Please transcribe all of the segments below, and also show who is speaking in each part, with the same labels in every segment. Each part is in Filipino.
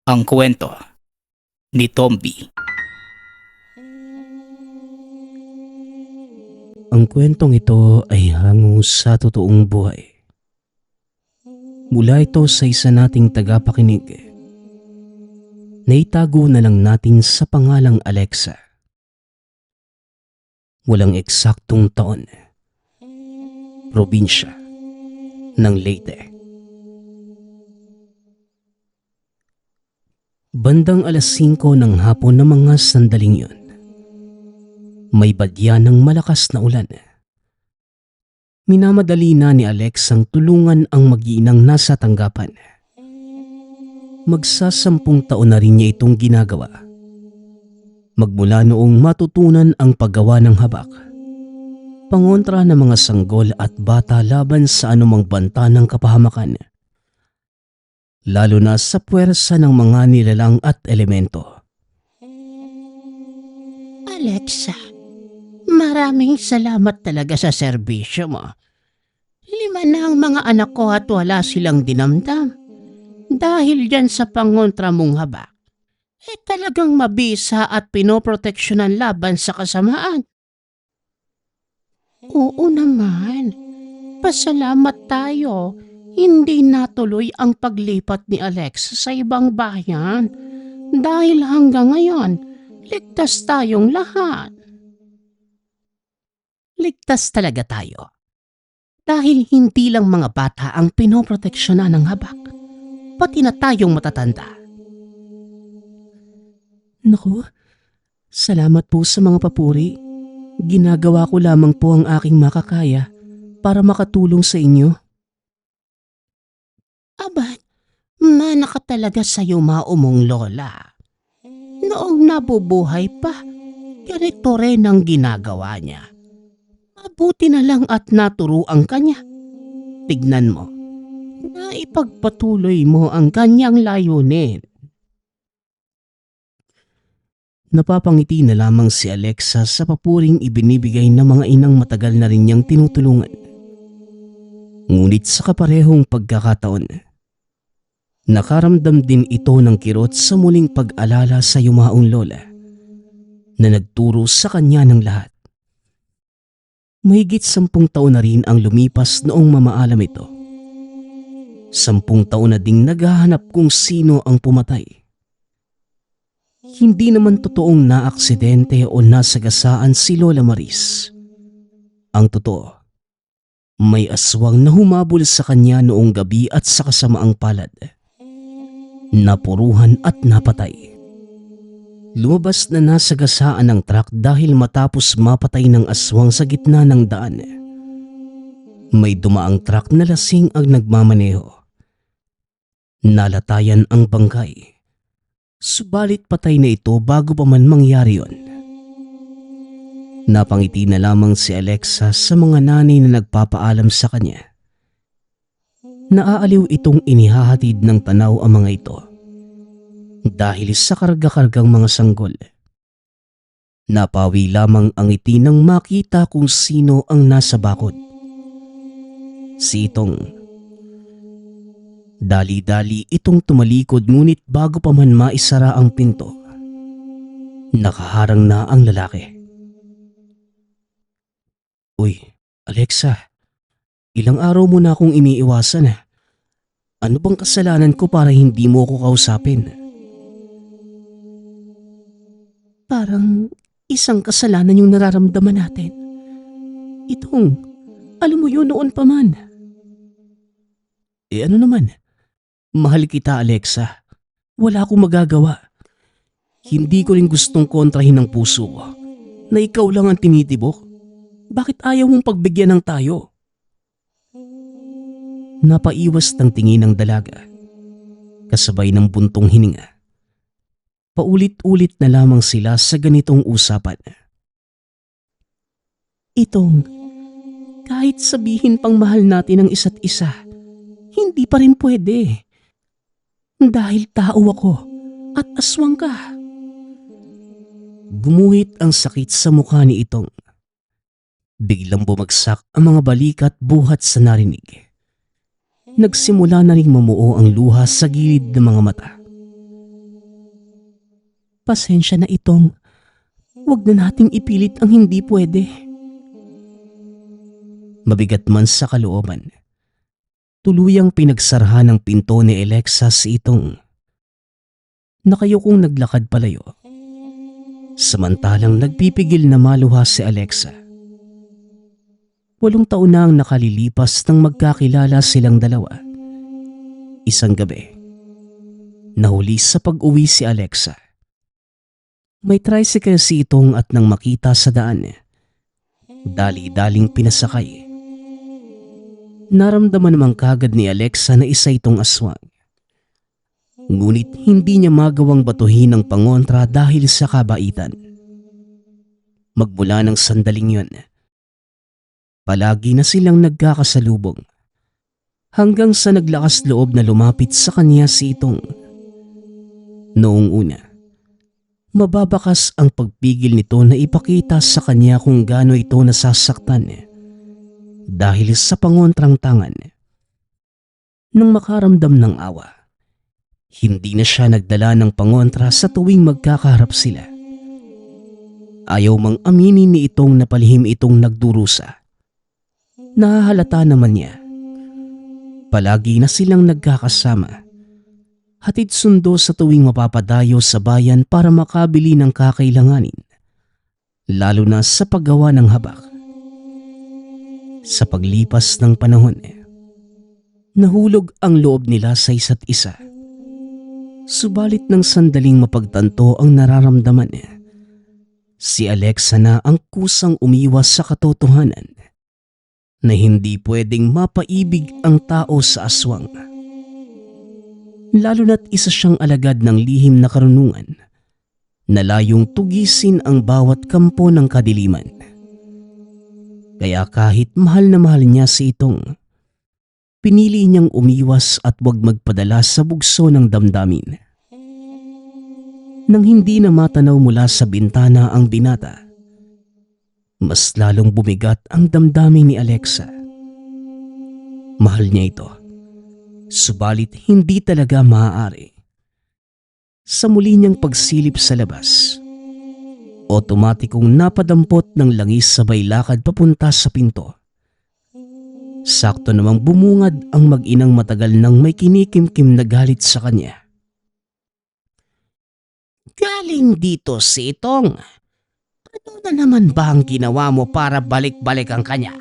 Speaker 1: Ang kwento ni Tomby.
Speaker 2: Ang kwentong ito ay hango sa totoong buhay. Mula ito sa isa nating tagapakinig. Naitago na lang natin sa pangalang Alexa. Walang eksaktong taon. Probinsya ng Leyte. Bandang 5:00 ng hapon na mga sandaling yun. May badya ng malakas na ulan. Minamadali na ni Alex ang tulungan ang mag-iinang nasa tanggapan. Magsasampung taon na rin niya itong ginagawa. Magmula noong matutunan ang paggawa ng habak. Pangontra ng mga sanggol at bata laban sa anumang banta ng kapahamakan. Lalo na sa puwersa ng mga nilalang at elemento.
Speaker 3: Alexa, maraming salamat talaga sa serbisyo mo. 5 na ang mga anak ko at wala silang dinamdam. Dahil dyan sa pangontra mong habak, talagang mabisa at pinoproteksyonan laban sa kasamaan. Oo naman, pasalamat tayo. Hindi natuloy ang paglipat ni Alex sa ibang bayan dahil hanggang ngayon, ligtas tayong lahat. Ligtas talaga tayo. Dahil hindi lang mga bata ang pinoproteksyonan ng habak, pati na tayong matatanda.
Speaker 2: Naku, salamat po sa mga papuri. Ginagawa ko lamang po ang aking makakaya para makatulong sa inyo.
Speaker 3: Abat, mana ka talaga sa yumaong mong lola. Noong nabubuhay pa, ganito rin ang ginagawa niya. Mabuti na lang at naturuan ka niya. Tignan mo, naipagpatuloy mo ang kanyang layunin.
Speaker 2: Napapangiti na lamang si Alexa sa papuring ibinibigay ng mga inang matagal na rin niyang tinutulungan. Ngunit sa kaparehong pagkakataon, nakaramdam din ito ng kirot sa muling pag-alala sa yumaong lola na nagturo sa kanya ng lahat. Mahigit 10 taon na rin ang lumipas noong mamaalam ito. 10 taon na ding naghahanap kung sino ang pumatay. Hindi naman totoong naaksidente o nasagasaan si Lola Maris. Ang totoo, may aswang na humabol sa kanya noong gabi at sa kasamaang palad. Napuruhan at napatay. Lumabas na nasagasaan ang truck dahil matapos mapatay ng aswang sa gitna ng daan. May dumaang truck na lasing ang nagmamaneho. Nalatayan ang bangkay. Subalit patay na ito bago pa man mangyari yon. Napangiti na lamang si Alexa sa mga nanay na nagpapaalam sa kanya. Naaaliw itong inihahatid ng tanaw ang mga ito. Dahil sa karga-kargang mga sanggol. Napawi lamang ang ngiti nang makita kung sino ang nasa bakod. Si Itong. Dali-dali itong tumalikod ngunit bago pa man maisara ang pinto, nakaharang na ang lalaki. Uy, Alexa, ilang araw mo na akong iniiwasan. Ano bang kasalanan ko para hindi mo ako kausapin?
Speaker 3: Parang isang kasalanan yung nararamdaman natin. Itong, alam mo yun noon pa man.
Speaker 2: Ano naman? Mahal kita, Alexa. Wala akong magagawa. Hindi ko rin gustong kontrahin ng puso ko na ikaw lang ang tinitibok. Bakit ayaw mong pagbigyan ng tayo? Napaiwas ng tingin ng dalaga, kasabay ng buntong hininga. Paulit-ulit na lamang sila sa ganitong usapan.
Speaker 3: Itong, kahit sabihin pang mahal natin ang isa't isa, hindi pa rin pwede. Dahil tao ako at aswang ka.
Speaker 2: Gumuhit ang sakit sa mukha ni Itong. Biglang bumagsak ang mga balikat buhat sa narinig. Nagsimula na ring mamuo ang luha sa gilid ng mga mata. Pasensya na Itong. Huwag na nating ipilit ang hindi pwede. Mabigat man sa kalooban, tuluyang pinagsarhan ng pinto ni Alexa si Itong. Nakayukong naglakad palayo. Samantalang nagpipigil na maluha si Alexa. 8 taon na ang nakalilipas nang magkakilala silang dalawa. Isang gabi, nahuli sa pag-uwi si Alexa. May tricycle si Itong at nang makita sa daan, dali-daling pinasakay. Naramdaman namang kagad ni Alexa na isa itong aswang. Ngunit hindi niya magawang batuhin ang pangontra dahil sa kabaitan. Magmula ng sandaling yun, palagi na silang nagkakasalubong hanggang sa naglakas loob na lumapit sa kanya si Itong. Noong una, mababakas ang pagpigil nito na ipakita sa kanya kung gaano ito nasasaktan dahil sa pangontrang tangan. Nang makaramdam ng awa, hindi na siya nagdala ng pangontra sa tuwing magkakaharap sila. Ayaw mang aminin ni Itong na palihim itong nagdurusa. Nahahalata naman niya. Palagi na silang nagkakasama. Hatid sundo sa tuwing mapapadayo sa bayan para makabili ng kakailanganin, lalo na sa paggawa ng habak. Sa paglipas ng panahon, nahulog ang loob nila sa isa't isa. Subalit ng sandaling mapagtanto ang nararamdaman, si Alexa na ang kusang umiwas sa katotohanan na hindi pwedeng mapaibig ang tao sa aswang. Lalo na't isa siyang alagad ng lihim na karunungan na layong tugisin ang bawat kampo ng kadiliman. Kaya kahit mahal na mahal niya si Itong, pinili niyang umiwas at huwag magpadala sa bugso ng damdamin. Nang hindi na matanaw mula sa bintana ang binata, mas lalong bumigat ang damdamin ni Alexa. Mahal niya ito, subalit hindi talaga maaari. Sa muli niyang pagsilip sa labas, otomatikong napadampot ng langis sabay lakad papunta sa pinto. Sakto namang bumungad ang mag-inang matagal nang may kinikimkim na galit sa kanya.
Speaker 3: Galing dito si Itong. Ano na naman ba ang ginawa mo para balik-balik ang kanya?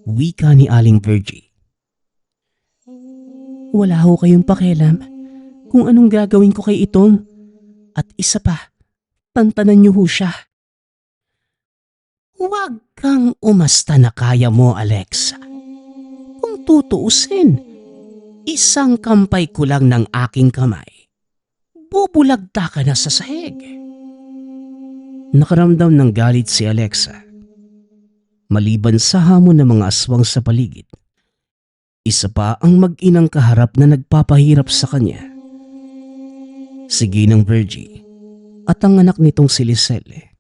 Speaker 2: Wika ni Aling Virgie. Wala ho kayong pakialam kung anong gagawin ko kay Itong. At isa pa, tantanan niyo ho siya.
Speaker 3: Huwag kang umasta na kaya mo, Alexa. Kung tutuusin, isang kampay ko lang ng aking kamay. Bubulagta ka na sa sahig.
Speaker 2: Nakaramdam ng galit si Alexa. Maliban sa hamon ng mga aswang sa paligid, isa pa ang mag-inang kaharap na nagpapahirap sa kanya. Si Ginang Virgie at ang anak nitong si Liselle.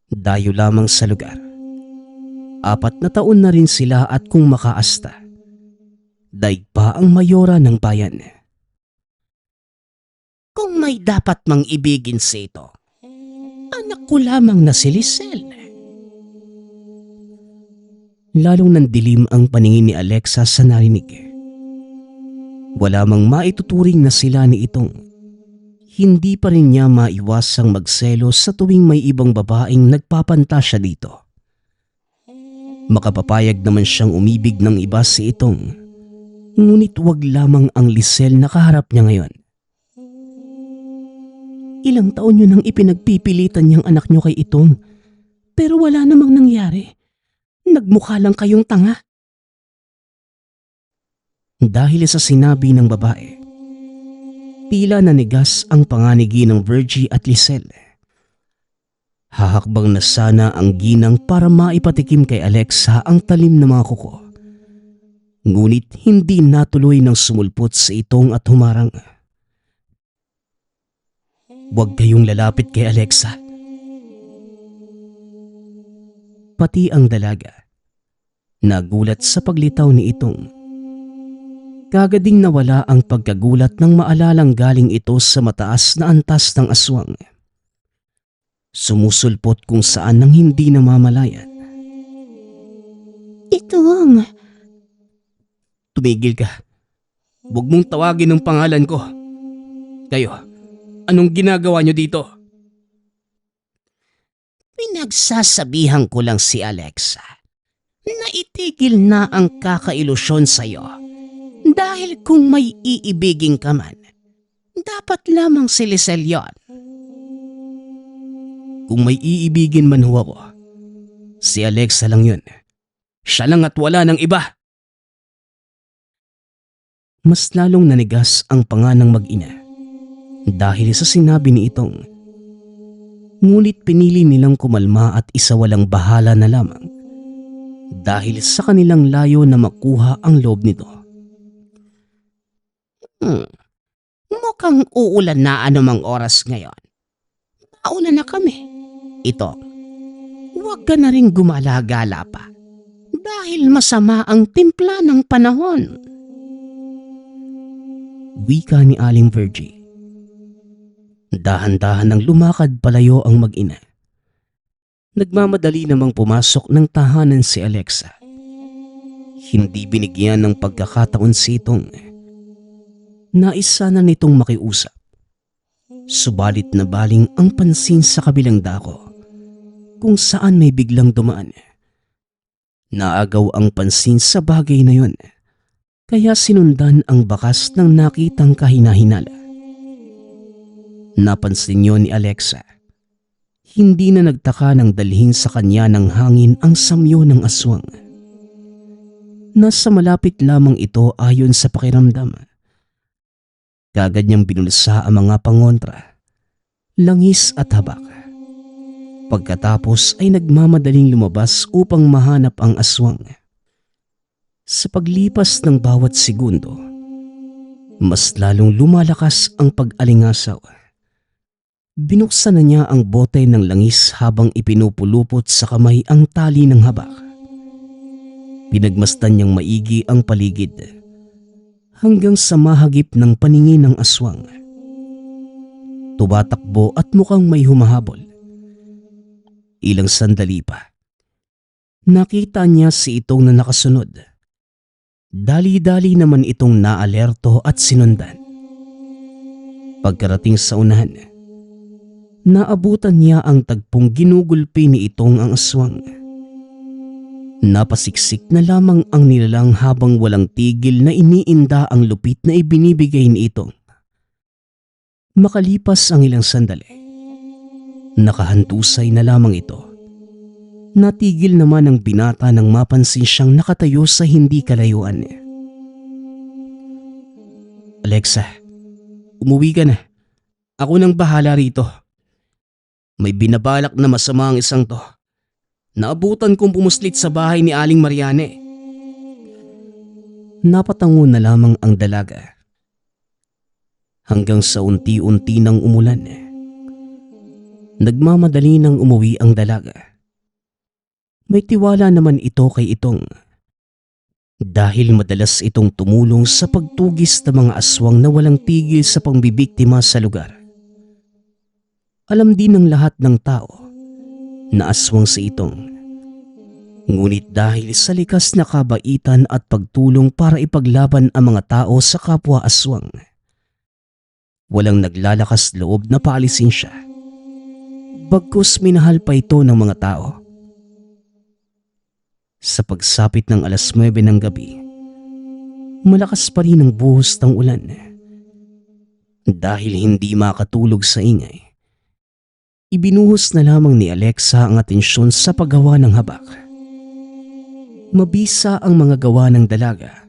Speaker 2: Dayo lamang sa lugar. 4 na taon na rin sila at kung makaasta, daig pa ang mayora ng bayan.
Speaker 3: Kung may dapat mang ibigin si ito, anak ko lamang na si Liselle.
Speaker 2: Lalong nandilim ang paningin ni Alexa sa narinig. Wala mang maituturing na sila ni Itong. Hindi pa rin niya maiwasang magselos sa tuwing may ibang babaeng nagpapantasya dito. Makapapayag naman siyang umibig ng iba si Itong, ngunit wag lamang ang Liselle na kaharap niya ngayon. Ilang taon niyo nang ipinagpipilitan niyang anak niyo kay Itong, pero wala namang nangyari. Nagmukha lang kayong tanga. Dahil sa sinabi ng babae, tila nanigas ang panganigi ng Virgie at Liselle. Hahakbang na sana ang ginang para maipatikim kay Alexa ang talim ng mga kuko. Ngunit hindi natuloy ng sumulpot sa Itong at humarang. Huwag kayong lalapit kay Alexa. Pati ang dalaga nagulat sa paglitaw ni Itong. Kagading nawala ang pagkagulat nang maalalang galing ito sa mataas na antas ng aswang. Sumusulpot kung saan nang hindi namamalayan.
Speaker 3: Itong,
Speaker 2: Tumigil ka. Huwag mong tawagin ang pangalan ko. Kayo, anong ginagawa niyo dito?
Speaker 3: pinagsasabihan ko lang si Alexa na itigil na ang kakailusyon sa'yo. Dahil kung may iibigin ka man, dapat lamang si Lisel yon.
Speaker 2: Kung may iibigin man ho ako, si Alexa lang yun. Siya lang at wala ng iba. Mas lalong nanigas ang panga ng mag-ina dahil sa sinabi ni Itong. Ngunit pinili nilang kumalma at isawalang bahala na lamang dahil sa kanilang layo na makuha ang loob nito.
Speaker 3: Mukhang uulan na anumang oras ngayon. Mauna na kami. Ito, huwag ka na rin gumala-gala pa dahil masama ang timpla ng panahon.
Speaker 2: Wika ni Aling Virgie. Dahan-dahan nang lumakad palayo ang mag-ina. Nagmamadali namang pumasok ng tahanan si Alexa. Hindi binigyan ng pagkakataon si Itong. Nais sana nitong makiusap. Subalit na baling ang pansin sa kabilang dako kung saan may biglang dumaan. Naagaw ang pansin sa bagay na yon, kaya sinundan ang bakas ng nakitang kahinahinala. Napansin niyo ni Alexa. Hindi na nagtaka nang dalhin sa kanya ng hangin ang samyo ng aswang. Nasa malapit lamang ito ayon sa pakiramdam. Kagad niyang binulsa ang mga pangontra, langis at habak. Pagkatapos ay nagmamadaling lumabas upang mahanap ang aswang. Sa paglipas ng bawat segundo, mas lalong lumalakas ang pag-alingasaw. Binuksan na niya ang bote ng langis habang ipinupulupot sa kamay ang tali ng habak. Pinagmasdan niyang maigi ang paligid hanggang sa mahagip ng paningin ng aswang. Tumatakbo at mukhang may humahabol. Ilang sandali pa, nakita niya si Itong na nakasunod. Dali-dali naman itong naalerto at sinundan. Pagkarating sa unahan, naabutan niya ang tagpong ginugulpi ni Itong ang aswang. Napasiksik na lamang ang nilalang habang walang tigil na iniinda ang lupit na ibinibigay ni Itong. Makalipas ang ilang sandali, nakahantusay na lamang ito. Natigil naman ang binata nang mapansin siyang nakatayo sa hindi kalayuan. Alexa, umuwi ka na. Ako nang bahala rito. May binabalak na masama ang isang to. Naabutan kong pumuslit sa bahay ni Aling Mariane. Napatango na lamang ang dalaga. Hanggang sa unti-unti nang umulan. Nagmamadali nang umuwi ang dalaga. May tiwala naman ito kay Itong. Dahil madalas itong tumulong sa pagtugis ng mga aswang na walang tigil sa pangbibiktima sa lugar. Alam din ng lahat ng tao na aswang si Itong. Ngunit dahil sa likas na kabaitan at pagtulong para ipaglaban ang mga tao sa kapwa aswang, walang naglalakas loob na paalisin siya. Bagkus minahal pa ito ng mga tao. Sa pagsapit ng 9:00 ng gabi, malakas pa rin ang buhos ng ulan. Dahil hindi makatulog sa ingay, ibinuhos na lamang ni Alexa ang atensyon sa paggawa ng habak. Mabisa ang mga gawa ng dalaga.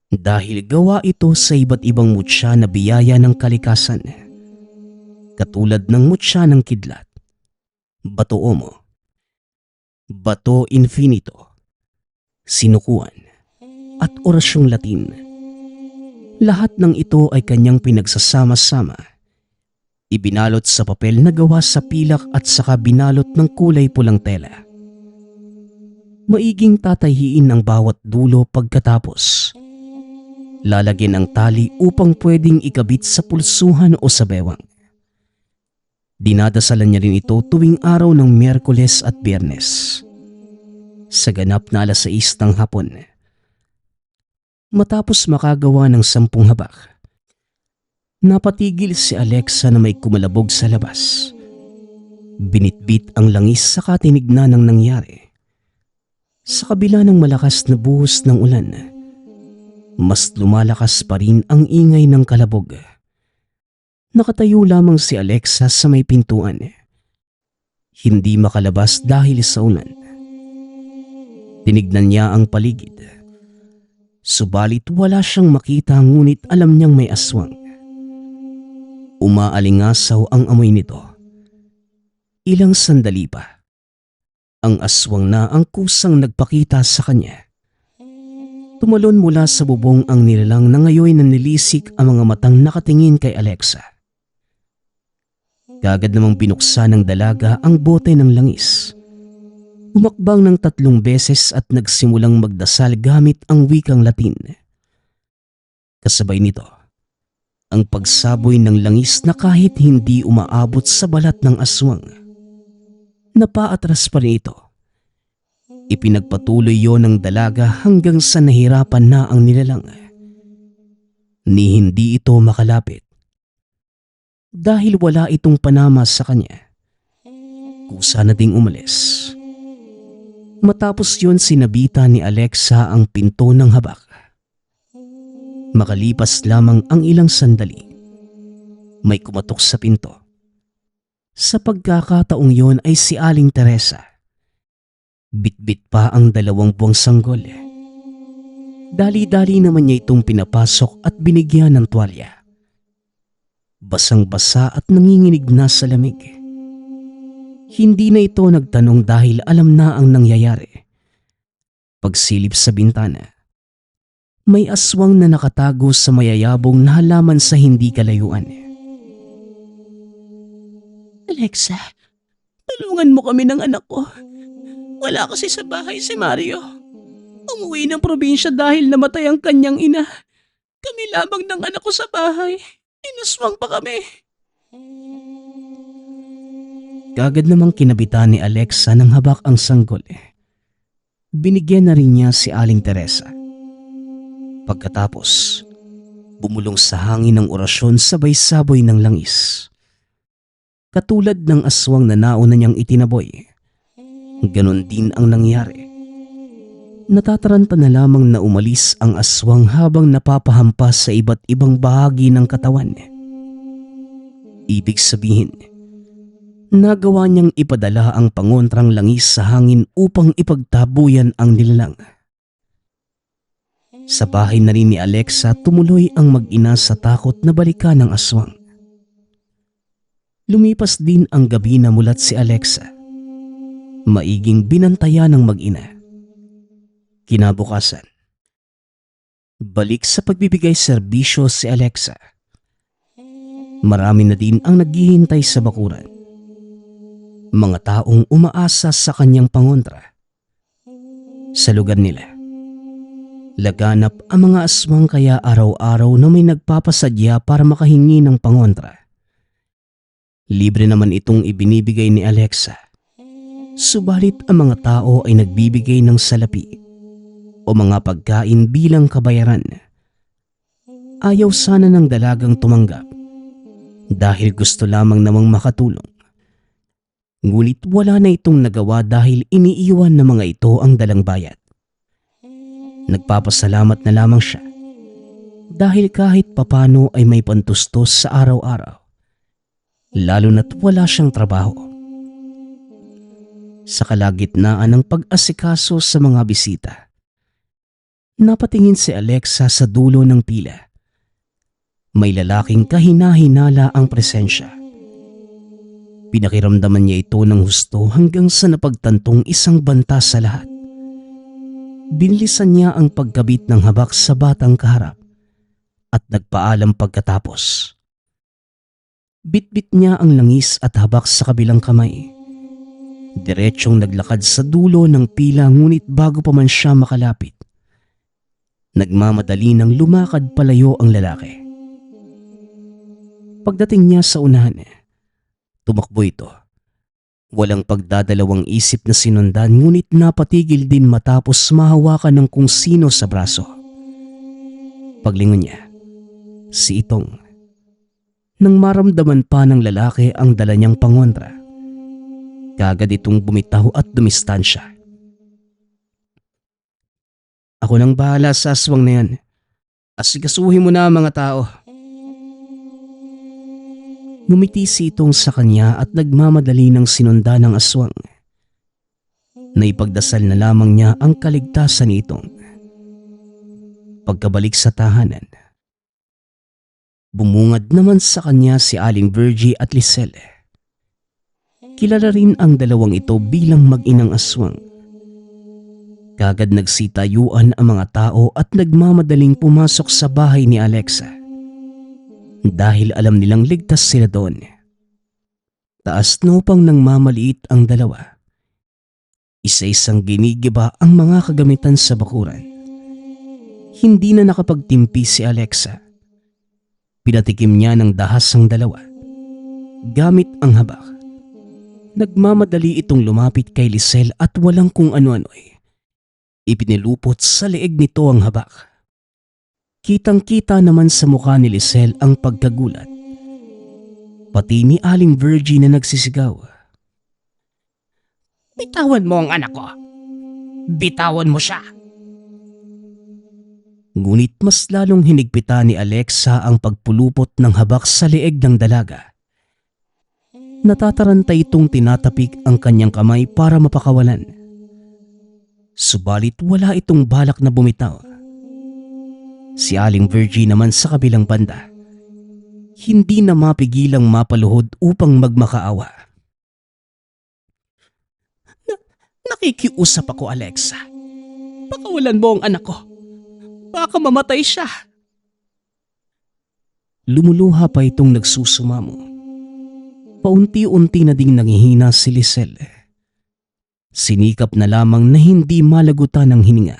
Speaker 2: Dahil gawa ito sa iba't ibang mutya na biyaya ng kalikasan. Katulad ng mutya ng kidlat, bato omo, bato infinito, sinukuan, at orasyong Latin. Lahat ng ito ay kanyang pinagsasama-sama. Ibinalot sa papel na gawa sa pilak at saka binalot ng kulay pulang tela. Maiging tatayhiin ang bawat dulo pagkatapos. Lalagyan ang tali upang pwedeng ikabit sa pulsuhan o sa bewang. Dinadasalan niya rin ito tuwing araw ng Miyerkules at Biyernes. Sa ganap na 6:00 ng hapon. Matapos makagawa ng 10 habak, napatigil si Alexa na may kumalabog sa labas. Binitbit ang langis saka tinignan ng nangyari. Sa kabila ng malakas na buhos ng ulan, mas lumalakas pa rin ang ingay ng kalabog. Nakatayo lamang si Alexa sa may pintuan. Hindi makalabas dahil sa ulan. Tinignan niya ang paligid. Subalit wala siyang makita, ngunit alam niyang may aswang. Umaalingasaw ang amoy nito. Ilang sandali pa, ang aswang na ang kusang nagpakita sa kanya. Tumalon mula sa bubong ang nilalang na ngayon nanlilisik ang mga matang nakatingin kay Alexa. Kaagad namang binuksan ng dalaga ang bote ng langis. Umakbang ng 3 beses at nagsimulang magdasal gamit ang wikang Latin. Kasabay nito, ang pagsaboy ng langis na kahit hindi umaabot sa balat ng aswang. Napaatras pa rin ito. Ipinagpatuloy yon ng dalaga hanggang sa nahirapan na ang nilalang. Ni hindi ito makalapit. Dahil wala itong panama sa kanya, kusa na ding umalis. Matapos yon sinabitan ni Alexa ang pinto ng habak. Makalipas lamang ang ilang sandali, may kumatok sa pinto. Sa pagkakataong yon ay si Aling Teresa. Bitbit pa ang 2 buwang sanggol. Dali-dali naman niya itong pinapasok at binigyan ng tuwalya. Basang-basa at nanginginig na sa lamig. Hindi na ito nagtanong dahil alam na ang nangyayari. Pagsilip sa bintana, may aswang na nakatago sa mayayabong na halaman sa hindi kalayuan.
Speaker 3: Alexa, tulungan mo kami ng anak ko. Wala kasi sa bahay si Mario. Umuwi ng probinsya dahil namatay ang kanyang ina. Kami lamang ng anak ko sa bahay. Inaswang pa kami.
Speaker 2: Kaagad namang kinabitan ni Alexa ng habak ang sanggol. Binigyan na rin niya si Aling Teresa. Pagkatapos, bumulong sa hangin ng orasyon sabay saboy ng langis. Katulad ng aswang na nauna niyang itinaboy, ganon din ang nangyari. Natataranta na lamang na umalis ang aswang habang napapahampas sa iba't ibang bahagi ng katawan. Ibig sabihin, nagawa niyang ipadala ang pangontrang langis sa hangin upang ipagtabuyan ang nilalang. Sa bahay na rin ni Alexa tumuloy ang mag-ina sa takot na balikan ng aswang. Lumipas din ang gabi na mulat si Alexa. Maiging binantayan ng mag-ina. Kinabukasan, balik sa pagbibigay serbisyo si Alexa. Marami na din ang naghihintay sa bakuran. Mga taong umaasa sa kanyang pangontra. Sa lugar nila, laganap ang mga aswang kaya araw-araw na may nagpapasadya para makahingi ng pangontra. Libre naman itong ibinibigay ni Alexa. Subalit ang mga tao ay nagbibigay ng salapi o mga pagkain bilang kabayaran. Ayaw sana ng dalagang tumanggap dahil gusto lamang namang makatulong. Ngunit wala na itong nagawa dahil iniiwan ng mga ito ang dalang bayad. Nagpapasalamat na lamang siya dahil kahit papano ay may pantustos sa araw-araw, lalo na't wala siyang trabaho. Sa kalagitnaan ng pag-asikaso sa mga bisita, napatingin si Alexa sa dulo ng pila. May lalaking kahina-hinala ang presensya. Pinakiramdaman niya ito ng husto hanggang sa napagtantong isang banta sa lahat. Binilisan niya ang pagkabit ng habak sa batang kaharap at nagpaalam pagkatapos. Bitbit niya ang langis at habak sa kabilang kamay. Diretsyong naglakad sa dulo ng pila, ngunit bago pa man siya makalapit, Nagmamadali nang lumakad palayo ang lalaki. Pagdating niya sa unahan, tumakbo ito. Walang pagdadalawang isip na sinundan, ngunit napatigil din matapos mahawakan ng kung sino sa braso. Paglingon niya, si Itong. Nang maramdaman pa ng lalaki ang dala niyang pangontra, kagad itong bumitaw at dumistansya. Ako nang bahala sa aswang na yan. Asikasuhin mo na ang mga tao. Ngumiti si Itong sa kanya at nagmamadali ng sinundan ng aswang. Naipagdasal na lamang niya ang kaligtasan ni Itong. Pagkabalik sa tahanan, bumungad naman sa kanya si Aling Virgie at Lisel. Kilala rin ang dalawang ito bilang mag-inang aswang. Kagad nagsitayuan ang mga tao at nagmamadaling pumasok sa bahay ni Alexa. Dahil alam nilang ligtas sila doon. Taas na upang nang mamaliit ang dalawa. Isa-isang ginigiba ang mga kagamitan sa bakuran. Hindi na nakapagtimpi si Alexa. Pinatikim niya ng dahas ang dalawa. Gamit ang habak. Nagmamadali itong lumapit kay Lisel at walang kung ano-ano'y ipinilupot sa leeg nito ang habak. Kitang-kita naman sa mukha ni Lisel ang pagkagulat. Pati ni Aling Virgie na nagsisigaw.
Speaker 3: Bitawan mo ang anak ko. Bitawan mo siya.
Speaker 2: Ngunit mas lalong hinigpitan ni Alexa ang pagpulupot ng habak sa leeg ng dalaga. Natataranta itong tinatapik ang kanyang kamay para mapakawalan. Subalit wala itong balak na bumitaw. Si Aling Virgie naman sa kabilang banda, hindi na mapigilang mapaluhod upang magmakaawa.
Speaker 3: Nakikiusap ako, Alexa. Pakawalan mo ang anak ko. Baka mamatay siya.
Speaker 2: Lumuluha pa itong nagsusumamo. Paunti-unti na ding nanghihina si Lisel. Sinikap na lamang na hindi malagutan ng hininga.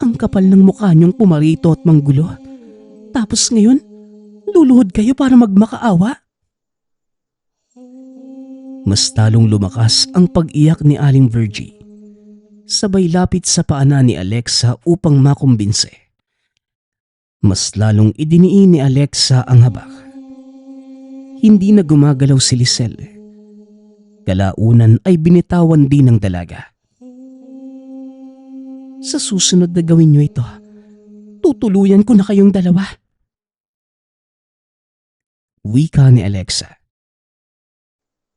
Speaker 3: Ang kapal ng mukha niyong pumarito at manggulo. Tapos ngayon, luluhod kayo para magmakaawa?
Speaker 2: Mas talong lumakas ang pag-iyak ni Aling Virgie. Sabay lapit sa paanan ni Alexa upang makumbinse. Mas lalong idiniin ni Alexa ang habak. Hindi na gumagalaw si Lisel. Kalaunan ay binitawan din ng dalaga.
Speaker 3: Sa susunod na gawin niyo ito, tutuluyan ko na kayong dalawa.
Speaker 2: Wika ni Alexa.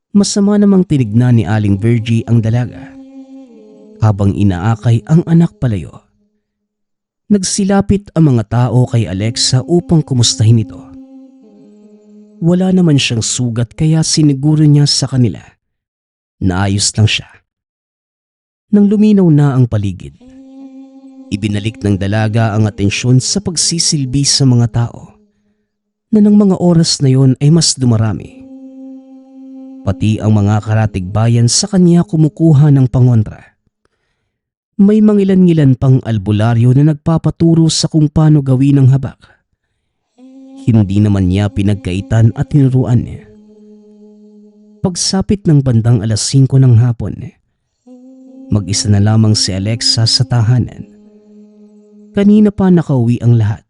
Speaker 2: Masama namang tinignan ni Aling Virgie ang dalaga. Habang inaakay ang anak palayo, nagsilapit ang mga tao kay Alexa upang kumustahin ito. Wala naman siyang sugat kaya siniguro niya sa kanila na ayos lang siya. Nang luminaw na ang paligid, ibinalik ng dalaga ang atensyon sa pagsisilbi sa mga tao na ng mga oras na yon ay mas dumarami. Pati ang mga karatig bayan sa kanya kumukuha ng pangontra. May mangilan-ngilan pang albularyo na nagpapaturo sa kung paano gawin ang habak. Hindi naman niya pinagkaitan at tinuruan niya. Pagsapit ng bandang 5:00 ng hapon, mag-isa na lamang si Alexa sa tahanan. Kanina pa nakauwi ang lahat.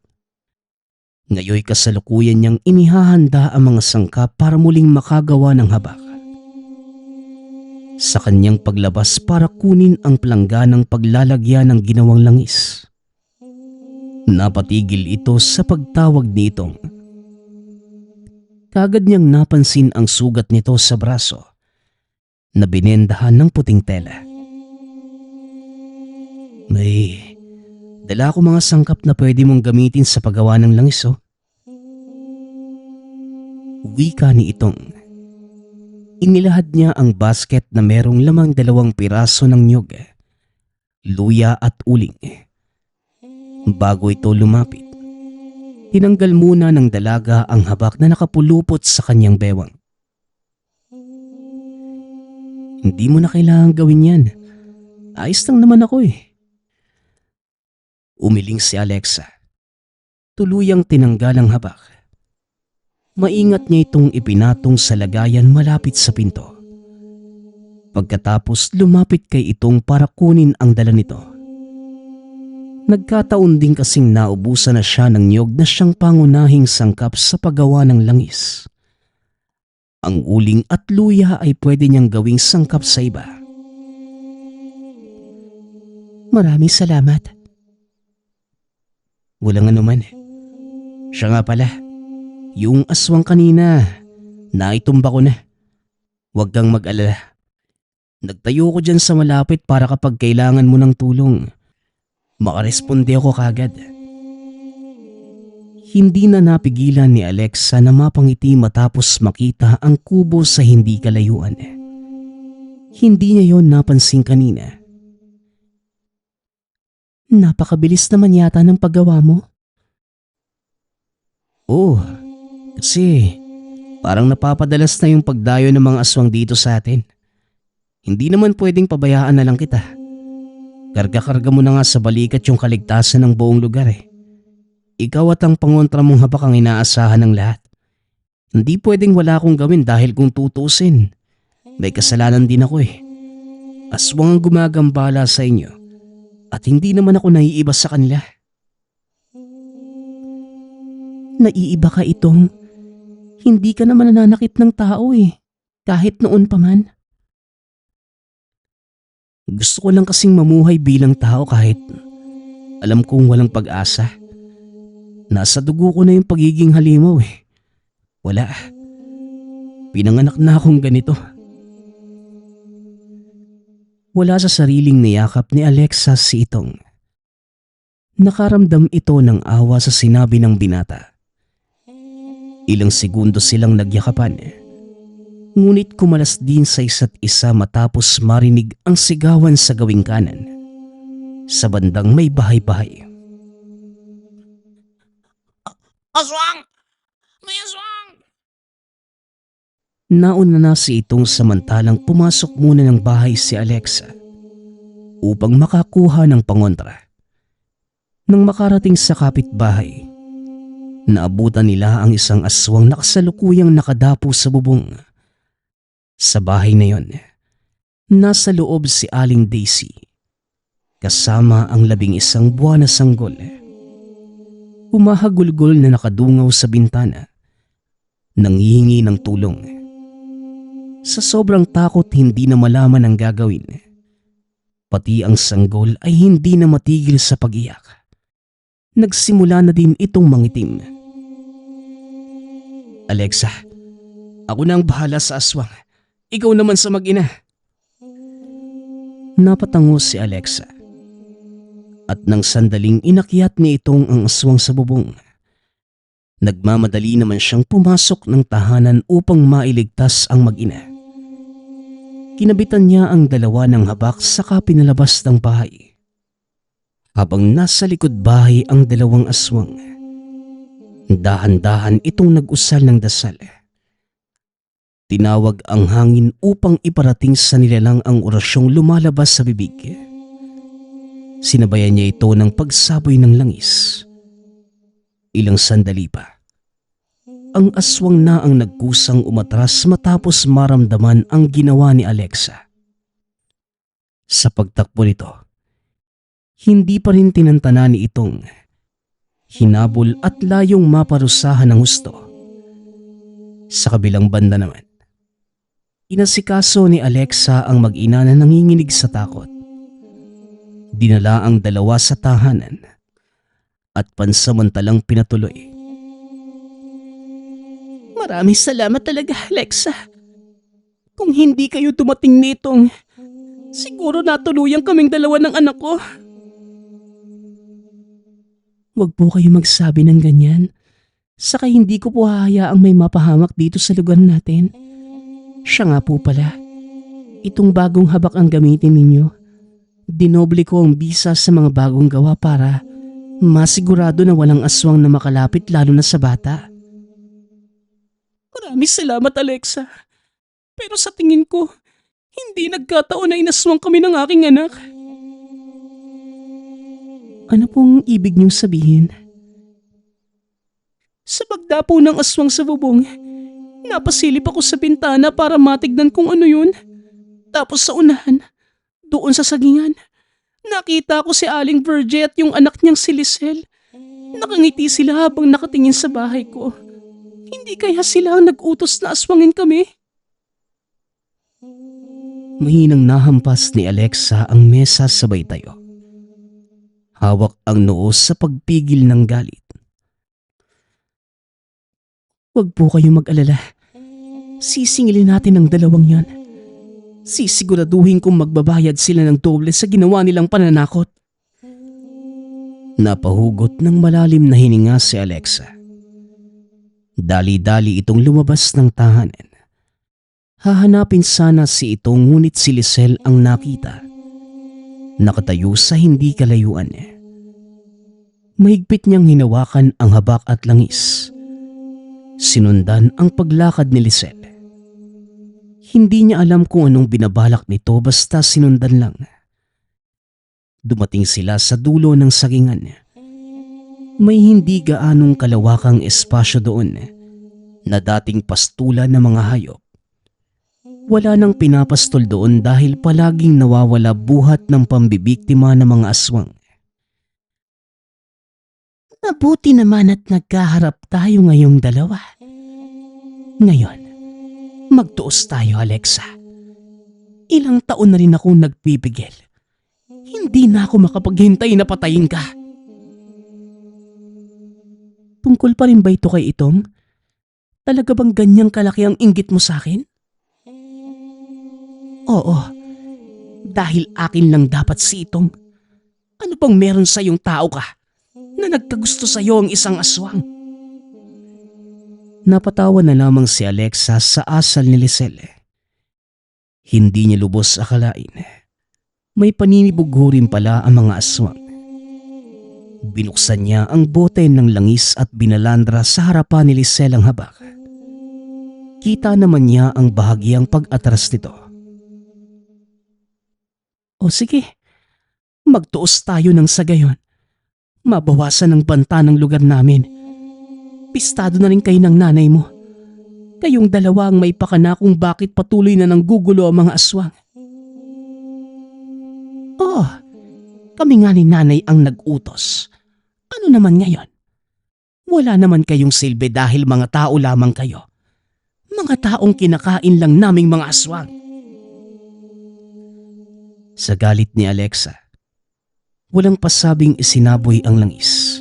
Speaker 2: Ngayoy kasalukuyan niyang inihahanda ang mga sangkap para muling makagawa ng habak. Sa kanyang paglabas para kunin ang plangganang paglalagyan ng ginawang langis, napatigil ito sa pagtawag nitong. Kagad niyang napansin ang sugat nito sa braso na binendahan ng puting tela. May dala ko mga sangkap na pwede mong gamitin sa paggawa ng langis, oh. Wika ni Itong. Inilahad niya ang basket na merong lamang 2 piraso ng nyug, luya at uling. Bago ito lumapit, tinanggal muna ng dalaga ang habak na nakapulupot sa kanyang bewang. Hindi mo na kailangang gawin yan. Ayos lang naman ako eh. Umiling si Alexa. Tuluyang tinanggal ang habak. Maingat niya itong ipinatong sa lagayan malapit sa pinto. Pagkatapos lumapit kay Itong para kunin ang dala nito. Nagkataon din kasing naubusan na siya ng niyog na siyang pangunahing sangkap sa paggawa ng langis. Ang uling at luya ay pwede niyang gawing sangkap sa iba.
Speaker 3: Maraming salamat.
Speaker 2: Walang anuman. Siya nga pala, yung aswang kanina, naitumba ko na. Huwag kang mag-alala. Nagtayo ko dyan sa malapit para kapag kailangan mo ng tulong, makaresponde ako kagad. Hindi na napigilan ni Alexa na mapangiti matapos makita ang kubo sa hindi kalayuan. Hindi niya yon napansin kanina.
Speaker 3: Napakabilis naman yata ng paggawa mo.
Speaker 2: Oo, kasi parang napapadalas na yung pagdayo ng mga aswang dito sa atin. Hindi naman pwedeng pabayaan na lang kita. Karga-karga mo na nga sa balikat yung kaligtasan ng buong lugar eh. Ikaw at ang pangontra mong habak ang inaasahan ng lahat. Hindi pwedeng wala akong gawin dahil kung tutusin, may kasalanan din ako eh. Aswang ang gumagambala sa inyo at hindi naman ako naiiba sa kanila.
Speaker 3: Naiiba ka, Itong. Hindi ka naman nananakit ng tao eh. Kahit noon pa man.
Speaker 2: Gusto ko lang kasing mamuhay bilang tao kahit alam kong walang pag-asa. Nasa dugo ko na yung pagiging halimaw eh. Wala. Pinanganak na akong ganito. Wala sa sariling niyakap ni Alexa si Itong. Nakaramdam ito ng awa sa sinabi ng binata. Ilang segundo silang nagyakapan. Ngunit kumalas din sa isa't isa matapos marinig ang sigawan sa gawing kanan. Sa bandang may bahay-bahay.
Speaker 1: Aswang! May aswang!
Speaker 2: Nauna na si Itong samantalang pumasok muna ng bahay si Alexa upang makakuha ng pangontra. Nang makarating sa kapitbahay, naabutan nila ang isang aswang na kasalukuyang nakadapo sa bubong. Sa bahay na yon, nasa loob si Aling Daisy, kasama ang 11 buwan na sanggol. Humahagulgol na nakadungaw sa bintana, nanghihingi ng tulong. Sa sobrang takot hindi na malaman ang gagawin, pati ang sanggol ay hindi na matigil sa pag-iyak. Nagsimula na din itong mangitim. Alexa, ako na ang bahala sa aswang. Ikaw naman sa mag-ina. Napatango si Alexa. At nang sandaling inakyat ni Itong ang aswang sa bubong, nagmamadali naman siyang pumasok ng tahanan upang mailigtas ang mag-ina. Kinabitan niya ang dalawa ng habak saka pinalabas ng bahay. Habang nasa likod bahay ang 2 aswang, dahan-dahan itong nag-usal ng dasal. Tinawag ang hangin upang iparating sa nilalang ang orasyong lumalabas sa bibig. Sinabayan niya ito ng pagsaboy ng langis. Ilang sandali pa, ang aswang na ang nagkusang umatras matapos maramdaman ang ginawa ni Alexa. Sa pagtakbo nito, hindi pa rin tinantana ni Itong. Hinabol at layong maparusahan ng husto. Sa kabilang banda naman, inasikaso ni Alexa ang mag-ina na nanginginig sa takot. Dinala ang 2 sa tahanan at pansamantalang pinatuloy.
Speaker 3: Maraming salamat talaga, Alexa. Kung hindi kayo dumating nitong, siguro natuluyan kaming 2 ng anak ko. Huwag po kayo magsabi ng ganyan. Saka hindi ko po hahayaang may mapahamak dito sa lugar natin. Siya nga po pala. Itong bagong habak ang gamitin ninyo. Dinoble ko ang bisa sa mga bagong gawa para masigurado na walang aswang na makalapit lalo na sa bata. Maraming salamat, Alexa. Pero sa tingin ko, hindi nagkataon na inaswang kami ng aking anak.
Speaker 2: Ano pong ibig niyong sabihin? Sa pagdapo ng aswang sa bubong, napasilip ako sa bintana para matignan kung ano yun. Tapos sa unahan, doon sa sagingan, nakita ko si Aling Virgie at yung anak niyang si Lisel. Nakangiti sila habang nakatingin sa bahay ko. Hindi kaya sila ang nag-utos na aswangin kami? Mahinang nahampas ni Alexa ang mesa sabay tayo. Hawak ang noo sa pagpigil ng galit. Huwag po kayong mag-alala. Sisingilin natin ang dalawang yan. Sisiguraduhin kong magbabayad sila ng doble sa ginawa nilang pananakot. Napahugot ng malalim na hininga si Alexa. Dali-dali itong lumabas ng tahanan. Hahanapin sana si itong ngunit si Lisel ang nakita. Nakatayo sa hindi kalayuan. Mahigpit niyang hinawakan ang habak at langis. Sinundan ang paglakad ni Lisel. Hindi niya alam kung anong binabalak nito basta sinundan lang. Dumating sila sa dulo ng sagingan. May hindi gaanong kalawakang espasyo doon na dating pastulan ng mga hayop. Wala nang pinapastol doon dahil palaging nawawala buhat ng pambibiktima ng mga aswang.
Speaker 3: Mabuti naman at nagkaharap tayo ngayong dalawa. Ngayon, magtuos tayo, Alexa. Ilang taon na rin akong nagpipigil. Hindi na ako makapaghintay na patayin ka.
Speaker 2: Tungkol pa rin ba ito kay Itong? Talaga bang ganyang kalaki ang inggit mo sa akin?
Speaker 3: Oo, dahil akin lang dapat si Itong. Ano bang meron sa iyong tao ka na nagkagusto sa iyo ang isang aswang?
Speaker 2: Napatawa na lamang si Alexa sa asal ni Lisel. Hindi niya lubos akalain. May paninibugho rin pala ang mga aswang. Binuksan niya ang bote ng langis at binalandra sa harapan ni Lisel ang habak. Kita naman niya ang bahagyang pag-atras nito. O sige, magtuos tayo ng sa gayon. Mabawasan ang banta ng lugar namin. Pistado na rin kayo ng nanay mo. Kayong dalawa ang may pakana kung bakit patuloy na nanggugulo ang mga aswang.
Speaker 3: Oh, kami nga ni nanay ang nag-utos. Ano naman ngayon? Wala naman kayong silbi dahil mga tao lamang kayo. Mga taong kinakain lang naming mga aswang.
Speaker 2: Sa galit ni Alexa, walang pasabing isinaboy ang langis.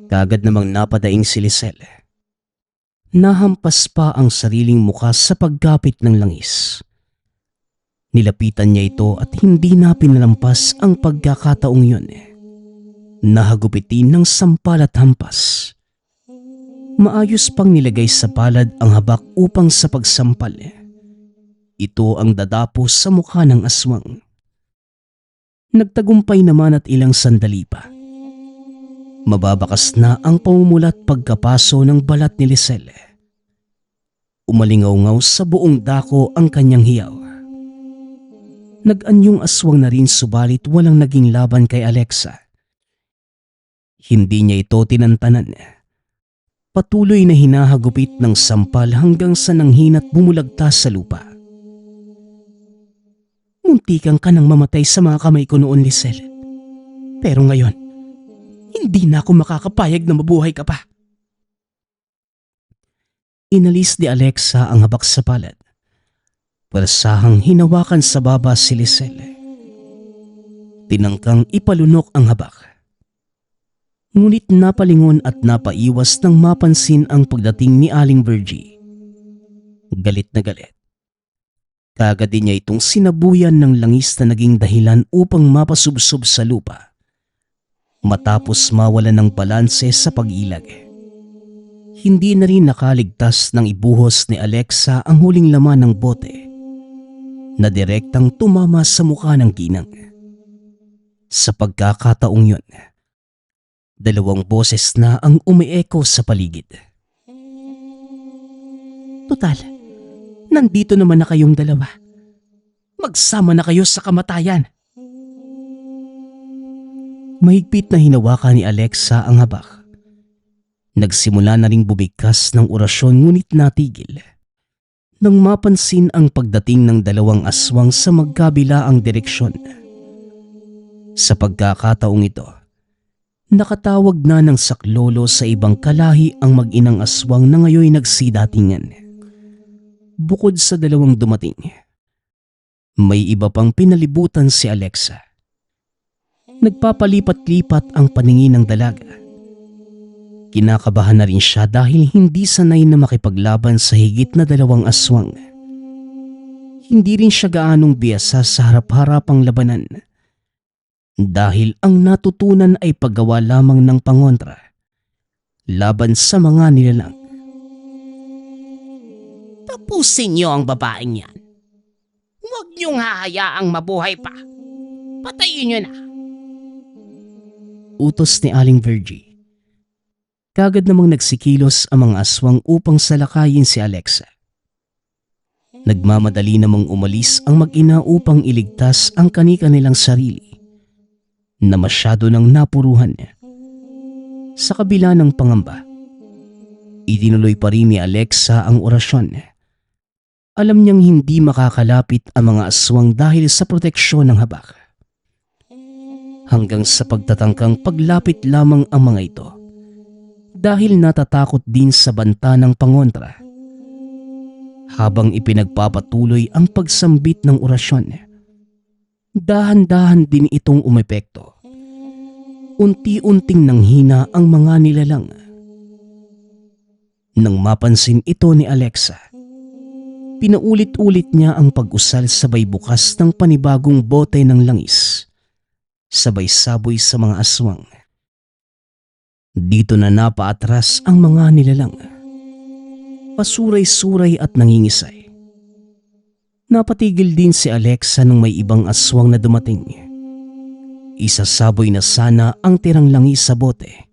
Speaker 2: Kagad namang napadaing si Lisel. Nahampas pa ang sariling muka sa pagkapit ng langis. Nilapitan niya ito at hindi na pinalampas ang pagkakataong yun. Nahagupitin ng sampal at hampas. Maayos pang nilagay sa palad ang habak upang sa pagsampal. Ito ang dadapo sa mukha ng aswang. Nagtagumpay naman at ilang sandali pa. Mababakas na ang pamumulat pagkapaso ng balat ni Lisel. Umalingaw-ngaw sa buong dako ang kanyang hiyaw. Nag-anyong aswang na rin subalit walang naging laban kay Alexa. Hindi niya ito tinantanan. Patuloy na hinahagupit ng sampal hanggang sa nanghinat bumulagtas sa lupa. Muntikan ka nang mamatay sa mga kamay ko noon, Lisel. Pero ngayon, hindi na ako makakapayag na mabuhay ka pa. Inalis ni Alexa ang habak sa palad. Parsahang hinawakan sa baba si Lisel. Tinangkang ipalunok ang habak. Ngunit napalingon at napaiwas nang mapansin ang pagdating ni Aling Virgie. Galit na galit. Kagad din niya itong sinabuyan ng langis na naging dahilan upang mapasubsob sa lupa. Matapos mawalan ng balanse sa pag-ilag. Hindi na rin nakaligtas ng ibuhos ni Alexa ang huling laman ng bote na direktang tumama sa mukha ng ginang. Sa pagkakataong yun, dalawang boses na ang umieko sa paligid.
Speaker 3: Total, nandito naman na kayong dalawa. Magsama na kayo sa kamatayan.
Speaker 2: Mahigpit na hinawakan ni Alexa ang habak. Nagsimula na ring bumigkas ng orasyon ngunit natigil. Nang mapansin ang pagdating ng dalawang aswang sa magkabilaang direksyon. Sa pagkakataong ito, nakatawag na ng saklolo sa ibang kalahi ang mag-inang aswang na ngayon nagsidatingan. Bukod sa dalawang dumating, may iba pang pinalibutan si Alexa. Nagpapalipat-lipat ang paningin ng dalaga. Kinakabahan na rin siya dahil hindi sanay na makipaglaban sa higit na dalawang aswang. Hindi rin siya gaanong biyasa sa harap-harapang labanan dahil ang natutunan ay paggawa lamang ng pangontra laban sa mga nilalang.
Speaker 3: Tapusin niyo ang babaeng yan. Huwag niyong hahayaang mabuhay pa. Patayin niyo na.
Speaker 2: Utos ni Aling Virgie. Kagad namang nagsikilos ang mga aswang upang salakayin si Alexa. Nagmamadali namang umalis ang mag-ina upang iligtas ang kani-kanilang sarili na masyado nang napuruhan niya. Sa kabila ng pangamba, itinuloy pa rin ni Alexa ang orasyon. Alam niyang hindi makakalapit ang mga aswang dahil sa proteksyon ng habak. Hanggang sa pagtatangkang paglapit lamang ang mga ito dahil natatakot din sa banta ng pangontra. Habang ipinagpapatuloy ang pagsambit ng orasyon, dahan-dahan din itong umepekto. Unti-unting nanghina ang mga nilalang. Nang mapansin ito ni Alexa, pinaulit-ulit niya ang pag-usal sabay bukas ng panibagong bote ng langis, sabay saboy sa mga aswang. Dito na napaatras ang mga nilalang. Pasuray-suray at nangingisay. Napatigil din si Alexa nung may ibang aswang na dumating. Isasaboy na sana ang tirang langis sa bote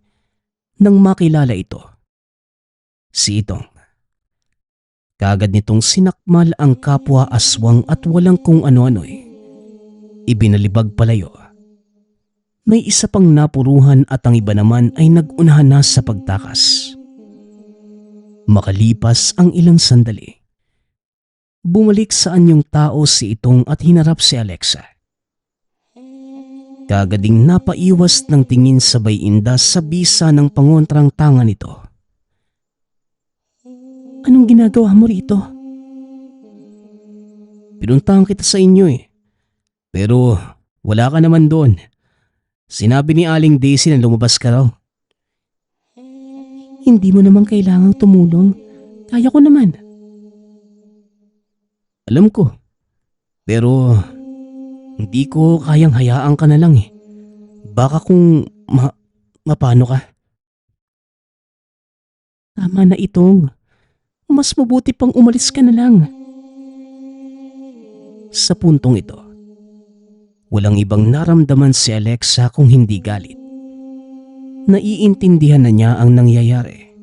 Speaker 2: nang makilala ito. Si Itong. Kagad nitong sinakmal ang kapwa aswang at walang kung ano-ano'y ibinalibag palayo. May isa pang napuruhan at ang iba naman ay nag-unahan na sa pagtakas. Makalipas ang ilang sandali, bumalik sa anyong tao si Itong at hinarap si Alexa. Kagading napaiwas ng tingin sabay inda sa bisa ng pangontrang tanga nito.
Speaker 3: Anong ginagawa mo rito?
Speaker 2: Pinuntahan kita sa inyo eh. Pero wala ka naman doon. Sinabi ni Aling Daisy na lumabas ka raw.
Speaker 3: Hindi mo naman kailangang tumulong. Kaya ko naman.
Speaker 2: Alam ko. Pero hindi ko kayang hayaan ka na lang eh. Baka kung mapano ka.
Speaker 3: Tama na Itong. Mas mabuti pang umalis ka na lang.
Speaker 2: Sa puntong ito, walang ibang naramdaman si Alexa kung hindi galit. Naiintindihan na niya ang nangyayari.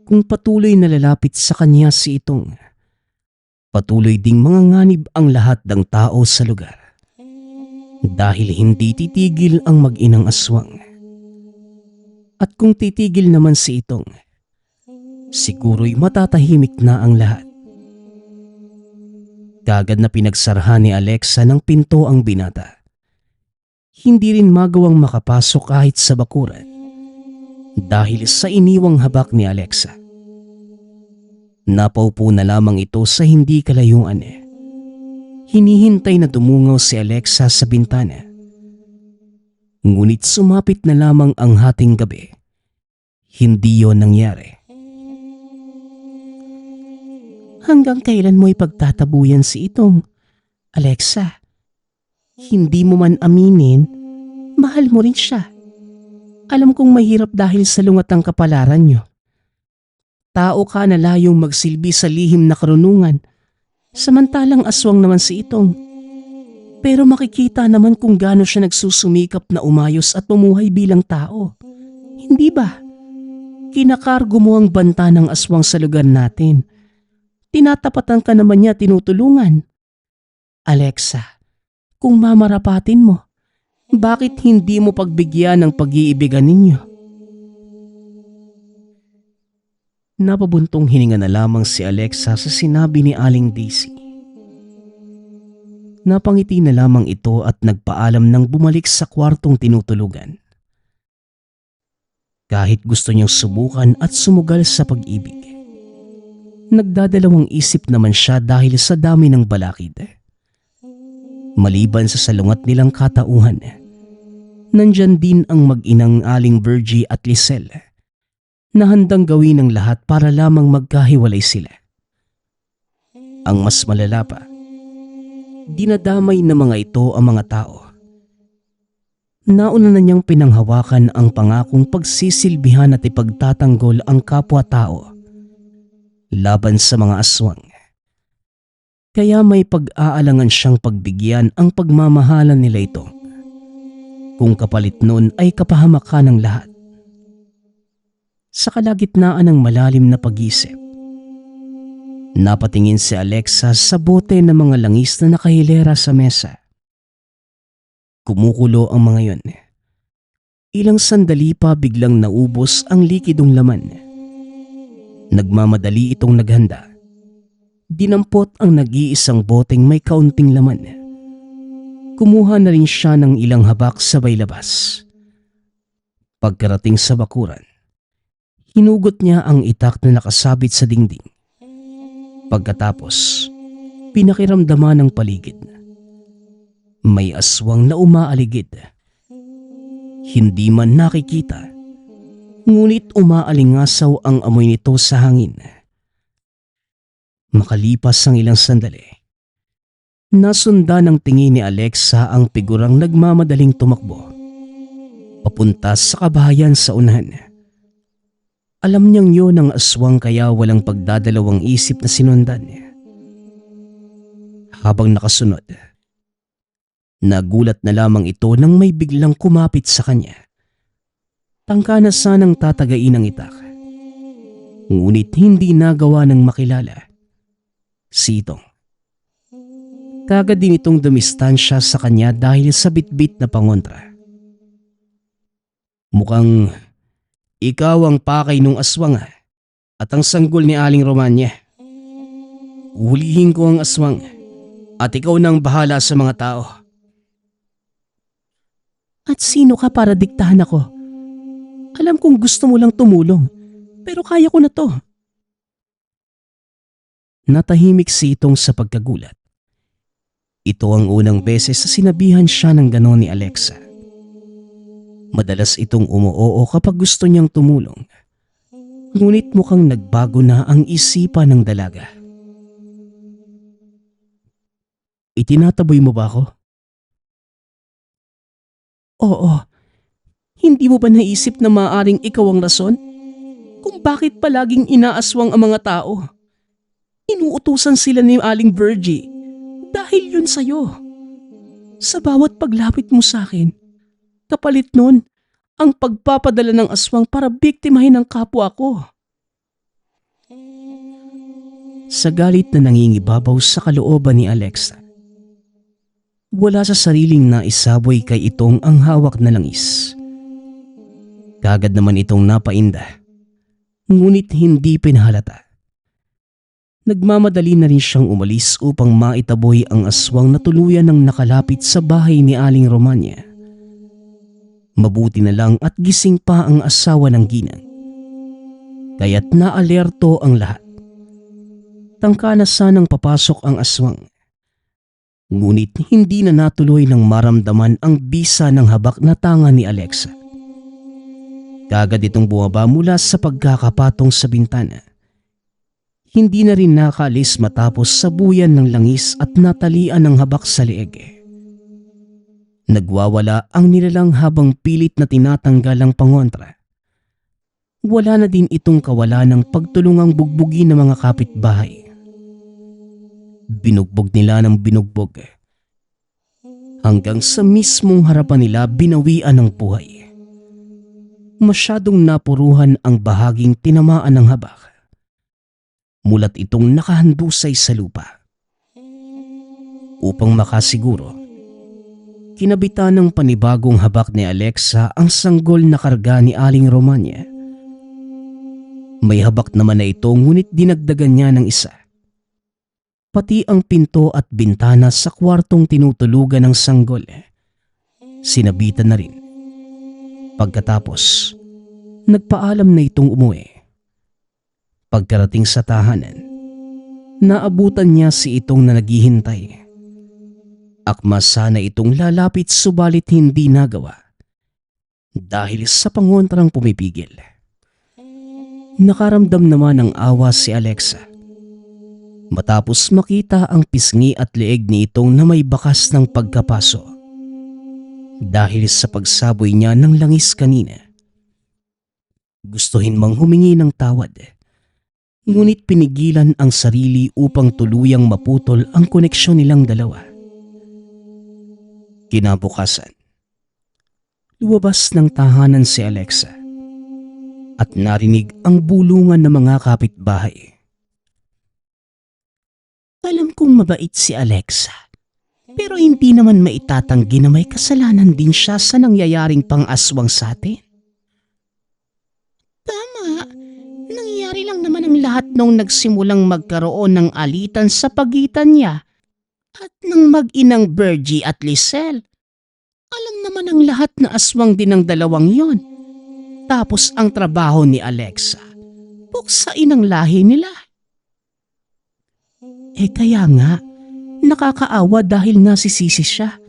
Speaker 2: Kung patuloy na lalapit sa kanya si Itong, patuloy ding manganganib ang lahat ng tao sa lugar. Dahil hindi titigil ang mag-inang aswang. At kung titigil naman si Itong, siguro'y matatahimik na ang lahat. Kagad na pinagsarhan ni Alexa ng pinto ang binata. Hindi rin magawang makapasok kahit sa bakuran dahil sa iniwang habak ni Alexa. Napaupo na lamang ito sa hindi kalayuan. Hinihintay na dumungaw si Alexa sa bintana. Ngunit sumapit na lamang ang hating gabi. Hindi yon nangyari.
Speaker 3: Hanggang kailan mo ipagtatabuyan si Itong? Alexa, hindi mo man aminin, mahal mo rin siya. Alam kong mahirap dahil sa lungat ng kapalaran niyo. Tao ka na layong magsilbi sa lihim na karunungan, samantalang aswang naman si Itong. Pero makikita naman kung gaano siya nagsusumikap na umayos at mamuhay bilang tao. Hindi ba? Kinakargo mo ang banta ng aswang sa lugar natin. Tinatapatan ka naman niya tinutulungan. Alexa, kung mamarapatin mo,
Speaker 2: Bakit hindi mo pagbigyan ng pag-iibigan ninyo? Napabuntong hininga na lamang si Alexa sa sinabi ni Aling Daisy. Napangiti na lamang ito at nagpaalam nang bumalik sa kwartong tinutulugan. Kahit gusto niyang subukan at sumugal sa pag-ibig, nagdadalawang isip naman siya dahil sa dami ng balakid. Maliban sa salungat nilang katauhan, nandyan din ang mag-inang Aling Virgie at Lisel na handang gawin ang lahat para lamang magkahiwalay sila. Ang mas malala pa, dinadamay na mga ito ang mga tao. Nauna na niyang pinanghawakan ang pangakong pagsisilbihan at ipagtatanggol ang kapwa-tao laban sa mga aswang. Kaya may pag-aalangan siyang pagbigyan ang pagmamahalan nila ito, kung kapalit nun ay kapahamakan ng lahat. Sa kalagitnaan ng malalim na pag-isip, napatingin si Alexa sa bote ng mga langis na nakahilera sa mesa. Kumukulo ang mga yon. Ilang sandali pa biglang naubos ang likidong laman. Nagmamadali itong naghanda. Dinampot ang nag-iisang boteng may kaunting laman. Kumuha na rin siya ng ilang habak sabay labas. Pagkarating sa bakuran, hinugot niya ang itak na nakasabit sa dingding. Pagkatapos, pinakiramdaman ng paligid. May aswang na umaaligid. Hindi man nakikita, ngunit umaalingasaw ang amoy nito sa hangin. Makalipas ang ilang sandali, nasundan ng tingin ni Alexa ang figurang nagmamadaling tumakbo papunta sa kabahayan sa unahan. Alam niyang yun ang aswang kaya walang pagdadalawang isip na sinundan niya. Habang nakasunod, nagulat na lamang ito nang may biglang kumapit sa kanya. Tangka na sanang tatagain ang itak, ngunit hindi nagawa ng makilala si Itong. Kagad din itong dumistansya sa kanya dahil sa bitbit na pangontra. Mukhang ikaw ang pakay nung aswang at ang sanggol ni Aling Romanya. Hulihin ko ang aswang at ikaw nang bahala sa mga tao.
Speaker 3: At sino ka para diktahan ako? Alam kong gusto mo lang tumulong, pero kaya ko na to.
Speaker 2: Natahimik si Itong sa pagkagulat. Ito ang unang beses sa sinabihan siya ng ganon ni Alexa. Madalas itong umuoo kapag gusto niyang tumulong. Ngunit mukhang nagbago na ang isipan ng dalaga. Itinataboy mo ba ako?
Speaker 3: Oo. Hindi mo ba naisip na maaaring ikaw ang rason kung bakit palaging inaaswang ang mga tao? Inuutusan sila ni Aling Virgie dahil yun sa'yo. Sa bawat paglapit mo sa akin, kapalit nun, ang pagpapadala ng aswang para biktimahin ang kapwa ko.
Speaker 2: Sa galit na nangingibabaw sa kalooban ni Alexa, wala sa sariling naisaboy kay Itong ang hawak na langis. Kagad naman itong napainda, ngunit hindi pinahalata. Nagmamadali na rin siyang umalis upang maitaboy ang aswang na tuluyan ng nakalapit sa bahay ni Aling Romanya. Mabuti na lang at gising pa ang asawa ng ginang, kaya't naalerto ang lahat. Tangka na sanang papasok ang aswang, ngunit hindi na natuloy nang maramdaman ang bisa ng habak na tanga ni Alexa. Kagad itong bumaba mula sa pagkakapatong sa bintana. Hindi na rin nakaalis matapos sabuyan ng langis at natalian ng habak sa leeg. Nagwawala ang nilalang habang pilit na tinatanggal ang pangontra. Wala na din itong kawala ng pagtulungang bugbugin ng mga kapitbahay. Binugbog nila ng binugbog, hanggang sa mismong harapan nila binawian ng buhay. Masyadong napuruhan ang bahaging tinamaan ng habak. Mulat itong nakahandusay sa lupa. Upang makasiguro, Kinabitan ng panibagong habak ni Alexa ang sanggol na karga ni Aling Romanya. May habak naman na ito ngunit dinagdagan niya ng isa. Pati ang pinto at bintana sa kwartong tinutulugan ng sanggol, sinabitan na rin. Pagkatapos, nagpaalam na itong umuwi. Pagkarating sa tahanan, naabutan niya si itong na naghihintay. Akma sana itong lalapit subalit hindi nagawa dahil sa pangontrang pumipigil. Nakaramdam naman ng awa si Alexa matapos makita ang pisngi at leeg ni itong na may bakas ng pagkapaso dahil sa pagsaboy niya ng langis kanina. Gustuhin mang humingi ng tawad, ngunit pinigilan ang sarili upang tuluyang maputol ang koneksyon nilang dalawa. Kinabukasan, luwabas ng tahanan si Alexa at narinig ang bulungan ng mga kapitbahay.
Speaker 3: Alam kong mabait si Alexa, pero hindi naman maitatanggi na may kasalanan din siya sa nangyayaring pang-aswang sa atin. Tama, nangyayari lang naman ang lahat nung nagsimulang magkaroon ng alitan sa pagitan niya at ng mag-inang Virgie at Lisel. Alam naman ang lahat na aswang din ng dalawang yon. Tapos ang trabaho ni Alexa, buksain ang lahi nila. Kaya nga, nakakaawa dahil nasisisi siya.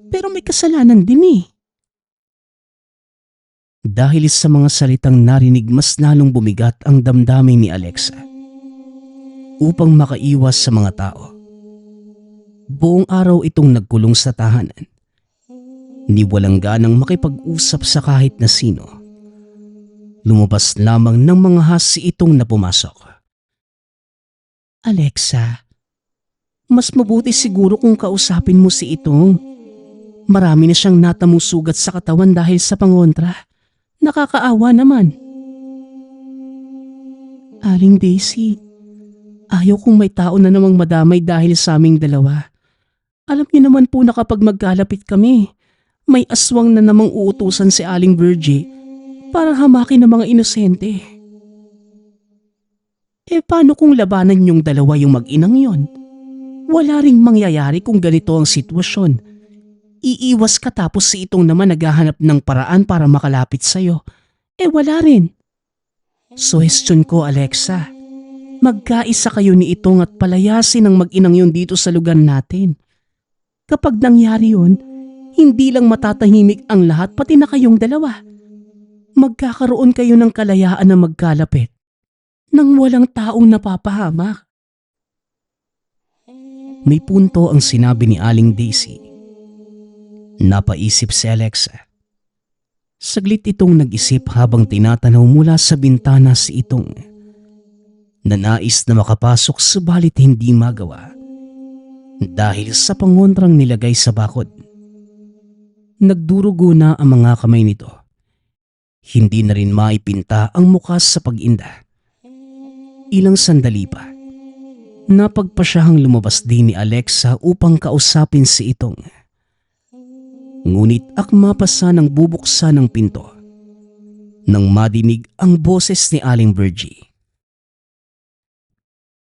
Speaker 3: Pero may kasalanan din eh.
Speaker 2: Dahil sa mga salitang narinig, mas lalong bumigat ang damdamin ni Alexa. Upang makaiwas sa mga tao, buong araw itong nagkulong sa tahanan. Ni walang ganang makipag-usap sa kahit na sino. Lumabas lamang ng mga hasi itong na pumasok.
Speaker 3: Alexa, mas mabuti siguro kung kausapin mo si Itong. Marami na siyang natamong sugat sa katawan dahil sa pangontra. Nakakaawa naman. Aling Daisy, ayaw kong may tao na namang madamay dahil sa aming dalawa. Alam niyo naman po na kapag magkalapit kami, may aswang na namang uutusan si Aling Virgie para hamakin ng mga inosente. Paano kung labanan yung dalawa yung mag-inang yon? Wala ring mangyayari kung ganito ang sitwasyon. Iiwas ka tapos si Itong naman naghahanap ng paraan para makalapit sa'yo. Wala rin. Suhestyon ko, Alexa. Magkaisa kayo ni Itong at palayasin ang mag-inang yun dito sa lugar natin. Kapag nangyari yun, hindi lang matatahimik ang lahat pati na kayong dalawa. Magkakaroon kayo ng kalayaan na magkalapit nang walang taong napapahamak.
Speaker 2: May punto ang sinabi ni Aling Daisy. Napaisip si Alexa. Saglit itong nag-isip habang tinatanaw mula sa bintana si Itong. Nanais na makapasok subalit hindi magawa dahil sa pangontrang nilagay sa bakod. Nagdurugo na ang mga kamay nito. Hindi na rin maipinta ang mukha sa pag-inda. Ilang sandali pa, napagpasyahang lumabas din ni Alexa upang kausapin si Itong. Ngunit akma pa sanang bubuksan ng pinto nang madinig ang boses ni Aling Virgie.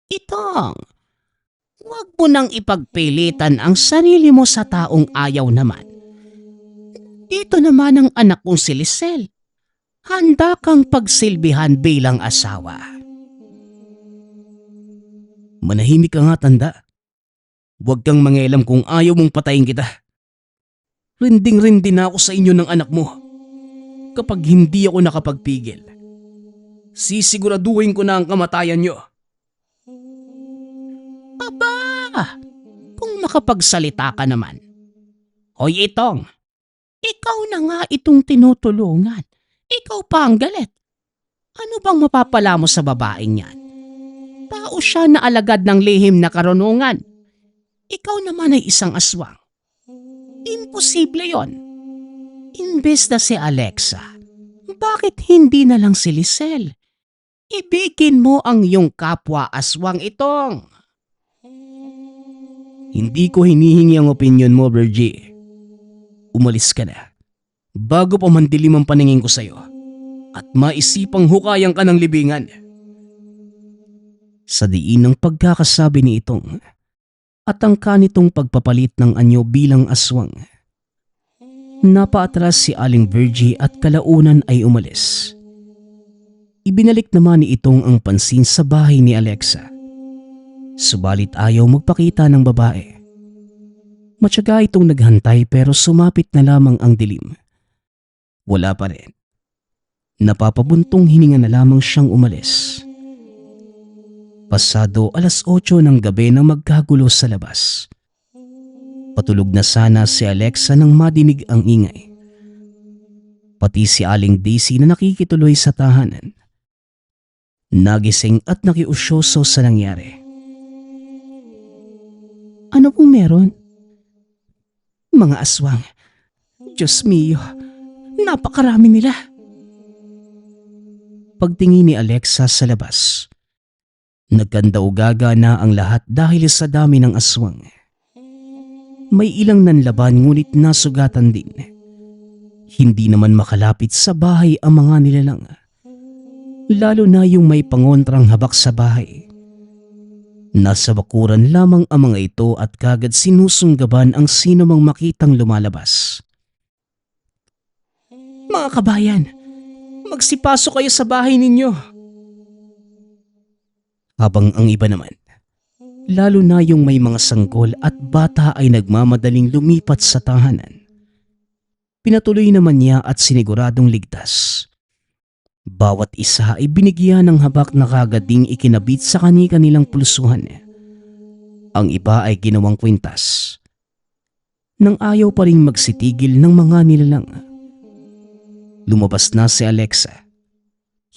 Speaker 3: Itong, huwag mo nang ipagpilitan ang sarili mo sa taong ayaw naman. Dito naman ang anak kong si Lisel. Handa kang pagsilbihan bilang asawa.
Speaker 2: Manahimik ka nga, tanda. Huwag kang mangialam kung ayaw mong patayin kita. Rinding-rindi na ako sa inyo ng anak mo. Kapag hindi ako nakapagpigil, sisiguraduhin ko na ang kamatayan nyo.
Speaker 3: Aba, kung makapagsalita ka naman. Hoy Itong, ikaw na nga itong tinutulungan. Ikaw pa ang galit. Ano bang mapapala mo sa babaeng yan? Tao siya na alagad ng lihim na karunungan. Ikaw naman ay isang aswang. Imposible yon. Imbes na si Alexa, bakit hindi na lang si Lisel? Ibigin mo ang iyong kapwa aswang Itong.
Speaker 2: Hindi ko hinihingi ang opinyon mo, Virgie. umalis ka na. Bago pa mandilim ang paningin ko sa'yo at maisipang hukayan ka ng libingan. Sa diin ng pagkakasabi ni Itong at ang kanitong pagpapalit ng anyo bilang aswang, napaatras si Aling Virgie at kalaunan ay umalis. Ibinalik naman ni Itong ang pansin sa bahay ni Alexa. Subalit ayaw magpakita ng babae. Matyaga itong naghantay pero sumapit na lamang ang dilim. Wala pa rin. Napapabuntong hininga na lamang siyang umalis. Pasado 8:00 ng gabi nang magkagulo sa labas. Patulog na sana si Alexa nang madinig ang ingay. Pati si Aling Daisy na nakikituloy sa tahanan. Nagising at nakiusyoso sa nangyari.
Speaker 3: Ano pong meron?
Speaker 2: Mga aswang. Diyos mio, napakarami nila. Pagtingin ni Alexa sa labas, nagkanda-ugaga na ang lahat dahil sa dami ng aswang. May ilang nanlaban ngunit nasugatan din. Hindi naman makalapit sa bahay ang mga nilalang. Lalo na yung may pangontrang habak sa bahay. Nasa bakuran lamang ang mga ito at kagad sinusunggaban ang sino mang makitang lumalabas. Mga kabayan, magsipasok kayo sa bahay ninyo. Habang ang iba naman, lalo na yung may mga sanggol at bata ay nagmamadaling lumipat sa tahanan. Pinatuloy naman niya at siniguradong ligtas. Bawat isa ay binigyan ng habak na kagad ding ikinabit sa kani-kanilang pulsuhan. Ang iba ay ginawang kwintas. Nang ayaw pa rin magsitigil ng mga nilalang. Lumabas na si Alexa.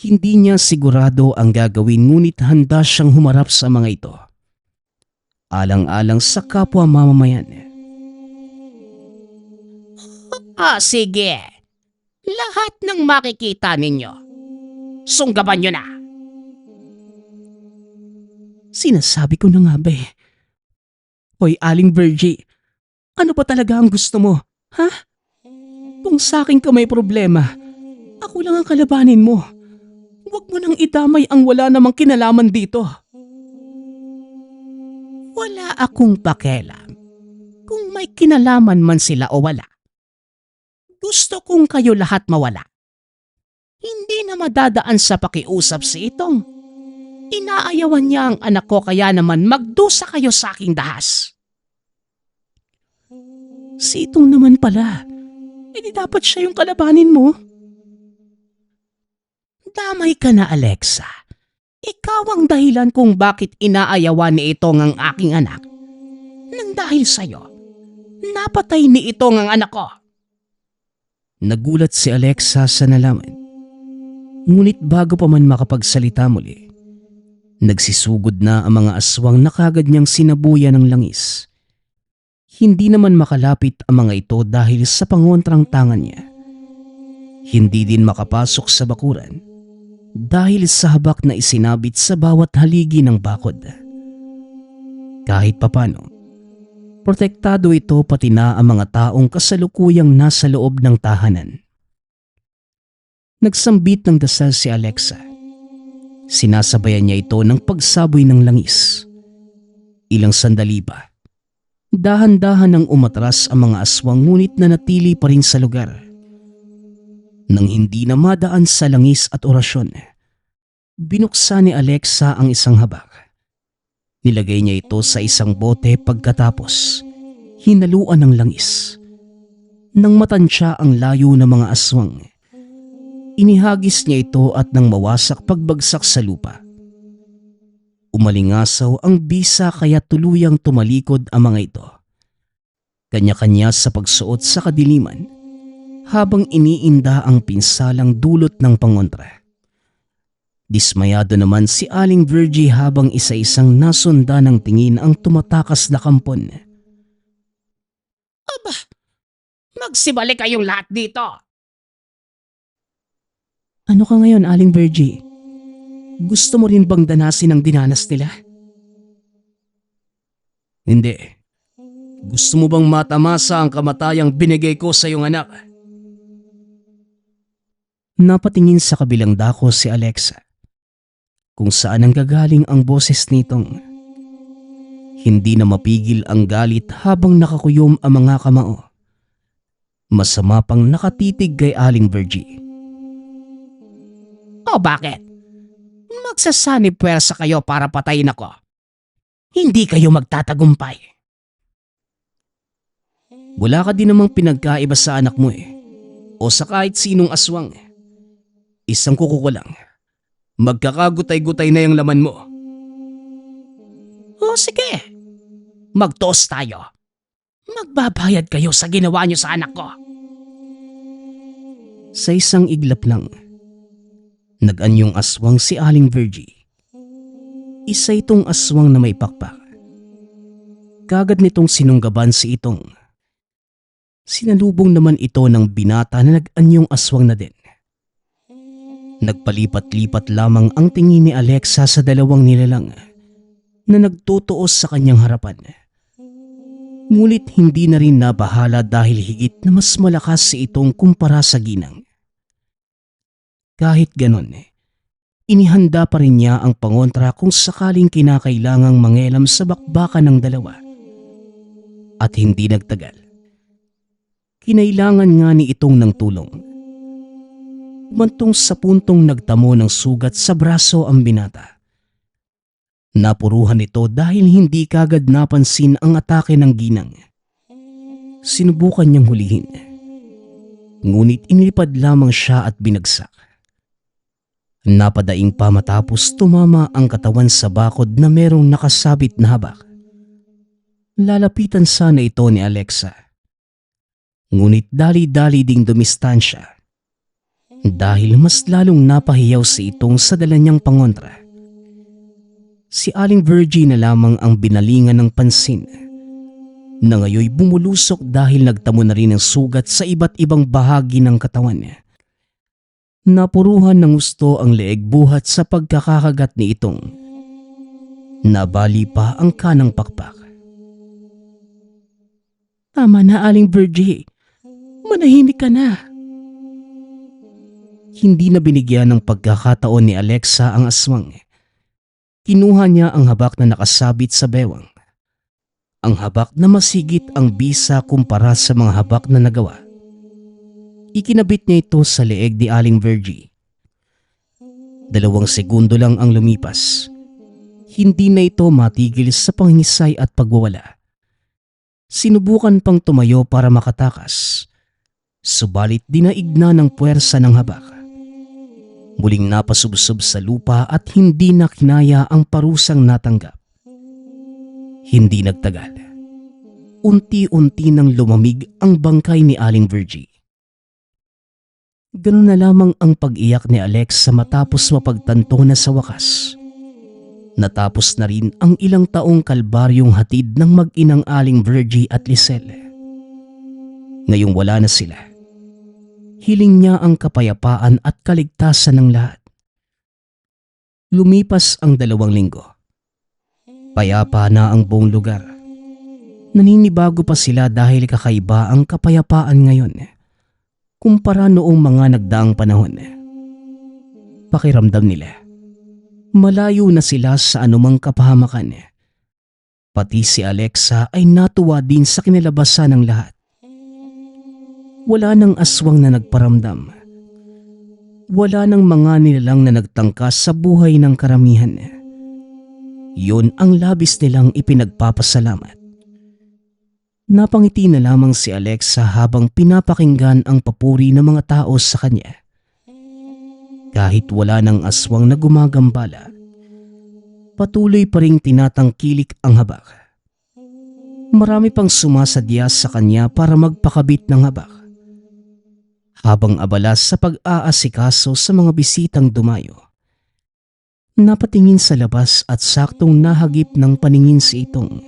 Speaker 2: Hindi niya sigurado ang gagawin ngunit handa siyang humarap sa mga ito. Alang-alang sa kapwa mamamayan.
Speaker 3: Sige. Lahat ng makikita ninyo, sunggaban nyo na.
Speaker 2: Sinasabi ko na nga ba eh. Hoy Aling Virgie, ano ba talaga ang gusto mo? Ha? Kung sa akin ka may problema, ako lang ang kalabanin mo. Huwag mo nang idamay ang wala namang kinalaman dito.
Speaker 3: Wala akong pakialam kung may kinalaman man sila o wala. Gusto kong kayo lahat mawala. Hindi na madadaan sa pakiusap si Itong. Inaayawan niya ang anak ko kaya naman magdusa kayo sa aking dahas.
Speaker 2: Si Itong naman pala. Di dapat siya yung kalabanin mo.
Speaker 3: Damay ka na, Alexa. Ikaw ang dahilan kung bakit inaayawan ni Itong ang aking anak. Nang dahil sa'yo, napatay ni Itong ang anak ko.
Speaker 2: Nagulat si Alexa sa nalaman. Ngunit bago pa man makapagsalita muli, nagsisugod na ang mga aswang na kagad niyang sinabuyan ng langis. Hindi naman makalapit ang mga ito dahil sa pangontrang tangan niya. Hindi din makapasok sa bakuran dahil sa habak na isinabit sa bawat haligi ng bakod. Kahit papano, protektado ito pati na ang mga taong kasalukuyang nasa loob ng tahanan. Nagsambit ng dasal si Alexa. Sinasabayan niya ito ng pagsaboy ng langis. Ilang sandali pa, dahan-dahan nang umatras ang mga aswang ngunit nanatili pa rin sa lugar. Nang hindi na madaan sa langis at orasyon, binuksan ni Alexa ang isang habak. Nilagay niya ito sa isang bote pagkatapos hinaluan ng langis. Nang matansya ang layo ng mga aswang, inihagis niya ito at nang mawasak pagbagsak sa lupa. Umalingasaw ang bisa kaya tuluyang tumalikod ang mga ito. Kanya-kanya sa pagsuot sa kadiliman habang iniinda ang pinsalang dulot ng pangontra. Dismayado naman si Aling Virgie habang isa-isang nasunda ng tingin ang tumatakas na kampon.
Speaker 3: Aba, magsibalik kayong lahat dito.
Speaker 2: Ano ka ngayon, Aling Virgie? Gusto mo rin bang danasin ang dinanas nila? Hindi. Gusto mo bang matamasa ang kamatayang binigay ko sa iyong anak? Napatingin sa kabilang dako si Alexa, kung saan ang gagaling ang boses nitong. Hindi na mapigil ang galit habang nakakuyom ang mga kamao. Masama pang nakatitig kay Aling Virgie.
Speaker 3: O bakit? Magsasanib puwersa kayo para patayin ako. Hindi kayo magtatagumpay.
Speaker 2: Wala ka din namang pinagkaiba sa anak mo eh. O sa kahit sinong aswang. Isang kuko ko lang. Magkakagutay-gutay na yung laman mo.
Speaker 3: O sige, mag-toast tayo. Magbabayad kayo sa ginawa niyo sa anak ko.
Speaker 2: Sa isang iglap lang, nag-anyong aswang si Aling Virgie. Isa itong aswang na may pakpak. Kagad nitong sinunggaban si itong. Sinalubong naman ito ng binata na nag-anyong aswang na din. Nagpalipat-lipat lamang ang tingin ni Alexa sa dalawang nilalang na nagtutuos sa kanyang harapan. Ngunit hindi na rin nabahala dahil higit na mas malakas si itong kumpara sa ginang. Kahit ganon, inihanda pa rin niya ang pangontra kung sakaling kinakailangang mangelam sa bakbakan ng dalawa. At hindi nagtagal. Kinailangan nga ni itong ng tulong. Umantong sa puntong nagtamo ng sugat sa braso ang binata. Napuruhan ito dahil hindi kagad napansin ang atake ng ginang. Sinubukan niyang hulihin. Ngunit inilipad lamang siya at binagsak. Napadaing pa matapos tumama ang katawan sa bakod na merong nakasabit na habak. Lalapitan sana ito ni Alexa. Ngunit dali-dali ding dumistansya. Dahil mas lalong napahiyaw si itong sa dala niyang pangontra. Si Aling Virgie na lamang ang binalingan ng pansin na ngayoy bumulusok dahil nagtamo na rin ng sugat sa iba't ibang bahagi ng katawan niya. Napuruhan ng gusto ang leeg buhat sa pagkakakagat ni itong. Nabali pa ang kanang pakpak.
Speaker 3: Tama na, Aling Virgie. Manahimik ka na.
Speaker 2: Hindi na binigyan ng pagkakataon ni Alexa ang aswang. Kinuha niya ang habak na nakasabit sa bewang. Ang habak na masigit ang bisa kumpara sa mga habak na nagawa. Ikinabit niya ito sa leeg ni Aling Virgie. 2 segundo lang ang lumipas. Hindi na ito matigil sa pangingisay at pagwawala. Sinubukan pang tumayo para makatakas. Subalit dinaig na ng puwersa ng habak. Muling napasubsob sa lupa at hindi na kinaya ang parusang natanggap. Hindi nagtagal. Unti-unti nang lumamig ang bangkay ni Aling Virgie. Ganun na lamang ang pag-iyak ni Alexa matapos mapagtanto na sa wakas. Natapos na rin ang ilang taong kalbaryong hatid ng mag-inang Aling Virgie at Lisel. Ngayong wala na sila. Hiling niya ang kapayapaan at kaligtasan ng lahat. Lumipas ang 2 linggo. Payapa na ang buong lugar. Naninibago pa sila dahil kakaiba ang kapayapaan ngayon kumpara noong mga nagdaang panahon. Pakiramdam nila, malayo na sila sa anumang kapahamakan. Pati si Alexa ay natuwa din sa kinalabasan ng lahat. Wala nang aswang na nagparamdam. Wala nang mga nilalang na nagtangkas sa buhay ng karamihan. Yun ang labis nilang ipinagpapasalamat. Napangiti na lamang si Alexa habang pinapakinggan ang papuri ng mga tao sa kanya. Kahit wala nang aswang na gumagambala, patuloy pa ring tinatangkilik ang habak. Marami pang sumasadya sa kanya para magpakabit ng habak. Habang abala sa pag-aasikaso sa mga bisitang dumayo, napatingin sa labas at saktong nahagip ng paningin si itong.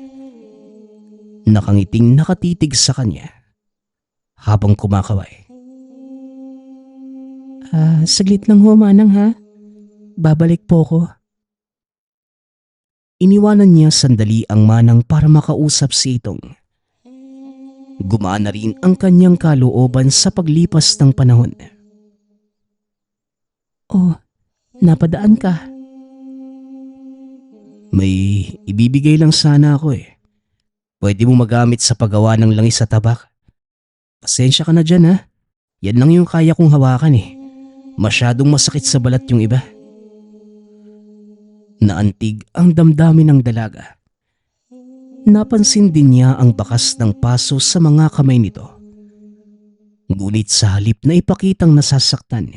Speaker 2: Nakangiting nakatitig sa kanya habang kumakaway.
Speaker 3: Saglit lang ho, Manang ha. Babalik po ko.
Speaker 2: Iniwanan niya sandali ang manang para makausap si itong. Gumaan na rin ang kanyang kalooban sa paglipas ng panahon.
Speaker 3: Oh, napadaan ka.
Speaker 2: May ibibigay lang sana ako eh. Pwede mo magamit sa paggawa ng langis sa tabak. Pasensya ka na dyan ha. Yan lang yung kaya kong hawakan eh. Masyadong masakit sa balat yung iba. Naantig ang damdamin ng dalaga. Napansin din niya ang bakas ng paso sa mga kamay nito. Ngunit sa halip na ipakitang nasasaktan,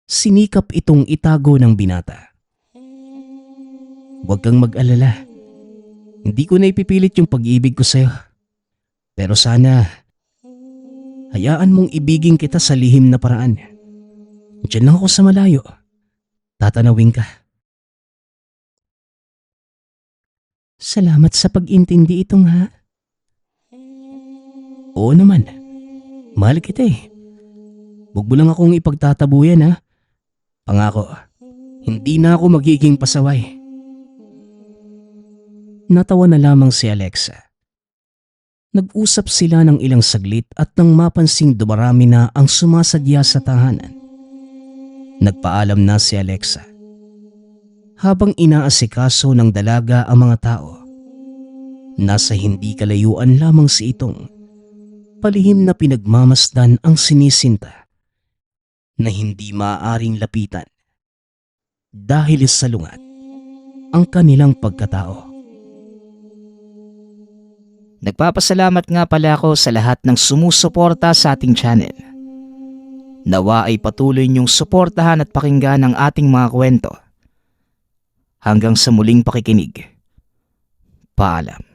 Speaker 2: sinikap itong itago ng binata. Huwag kang mag-alala. Hindi ko na ipipilit yung pag-ibig ko sa'yo. Pero sana, hayaan mong ibigin kita sa lihim na paraan. Diyan lang ako sa malayo. Tatanawin ka.
Speaker 3: Salamat sa pag-intindi itong ha.
Speaker 2: Oo naman. Mahal kita eh. Huwag mo lang akong ipagtatabuyan ha. Pangako, hindi na ako magiging pasaway. Natawa na lamang si Alexa. Nag-usap sila ng ilang saglit at nang mapansing dumarami na ang sumasadya sa tahanan. Nagpaalam na si Alexa. Habang inaasikaso ng dalaga ang mga tao, nasa hindi kalayuan lamang si itong palihim na pinagmamasdan ang sinisinta na hindi maaaring lapitan dahil sa lungat ang kanilang pagkatao.
Speaker 1: Nagpapasalamat nga pala ako sa lahat ng sumusuporta sa ating channel. Nawa ay patuloy niyong suportahan at pakinggan ang ating mga kwento. Hanggang sa muling pakikinig. Paalam.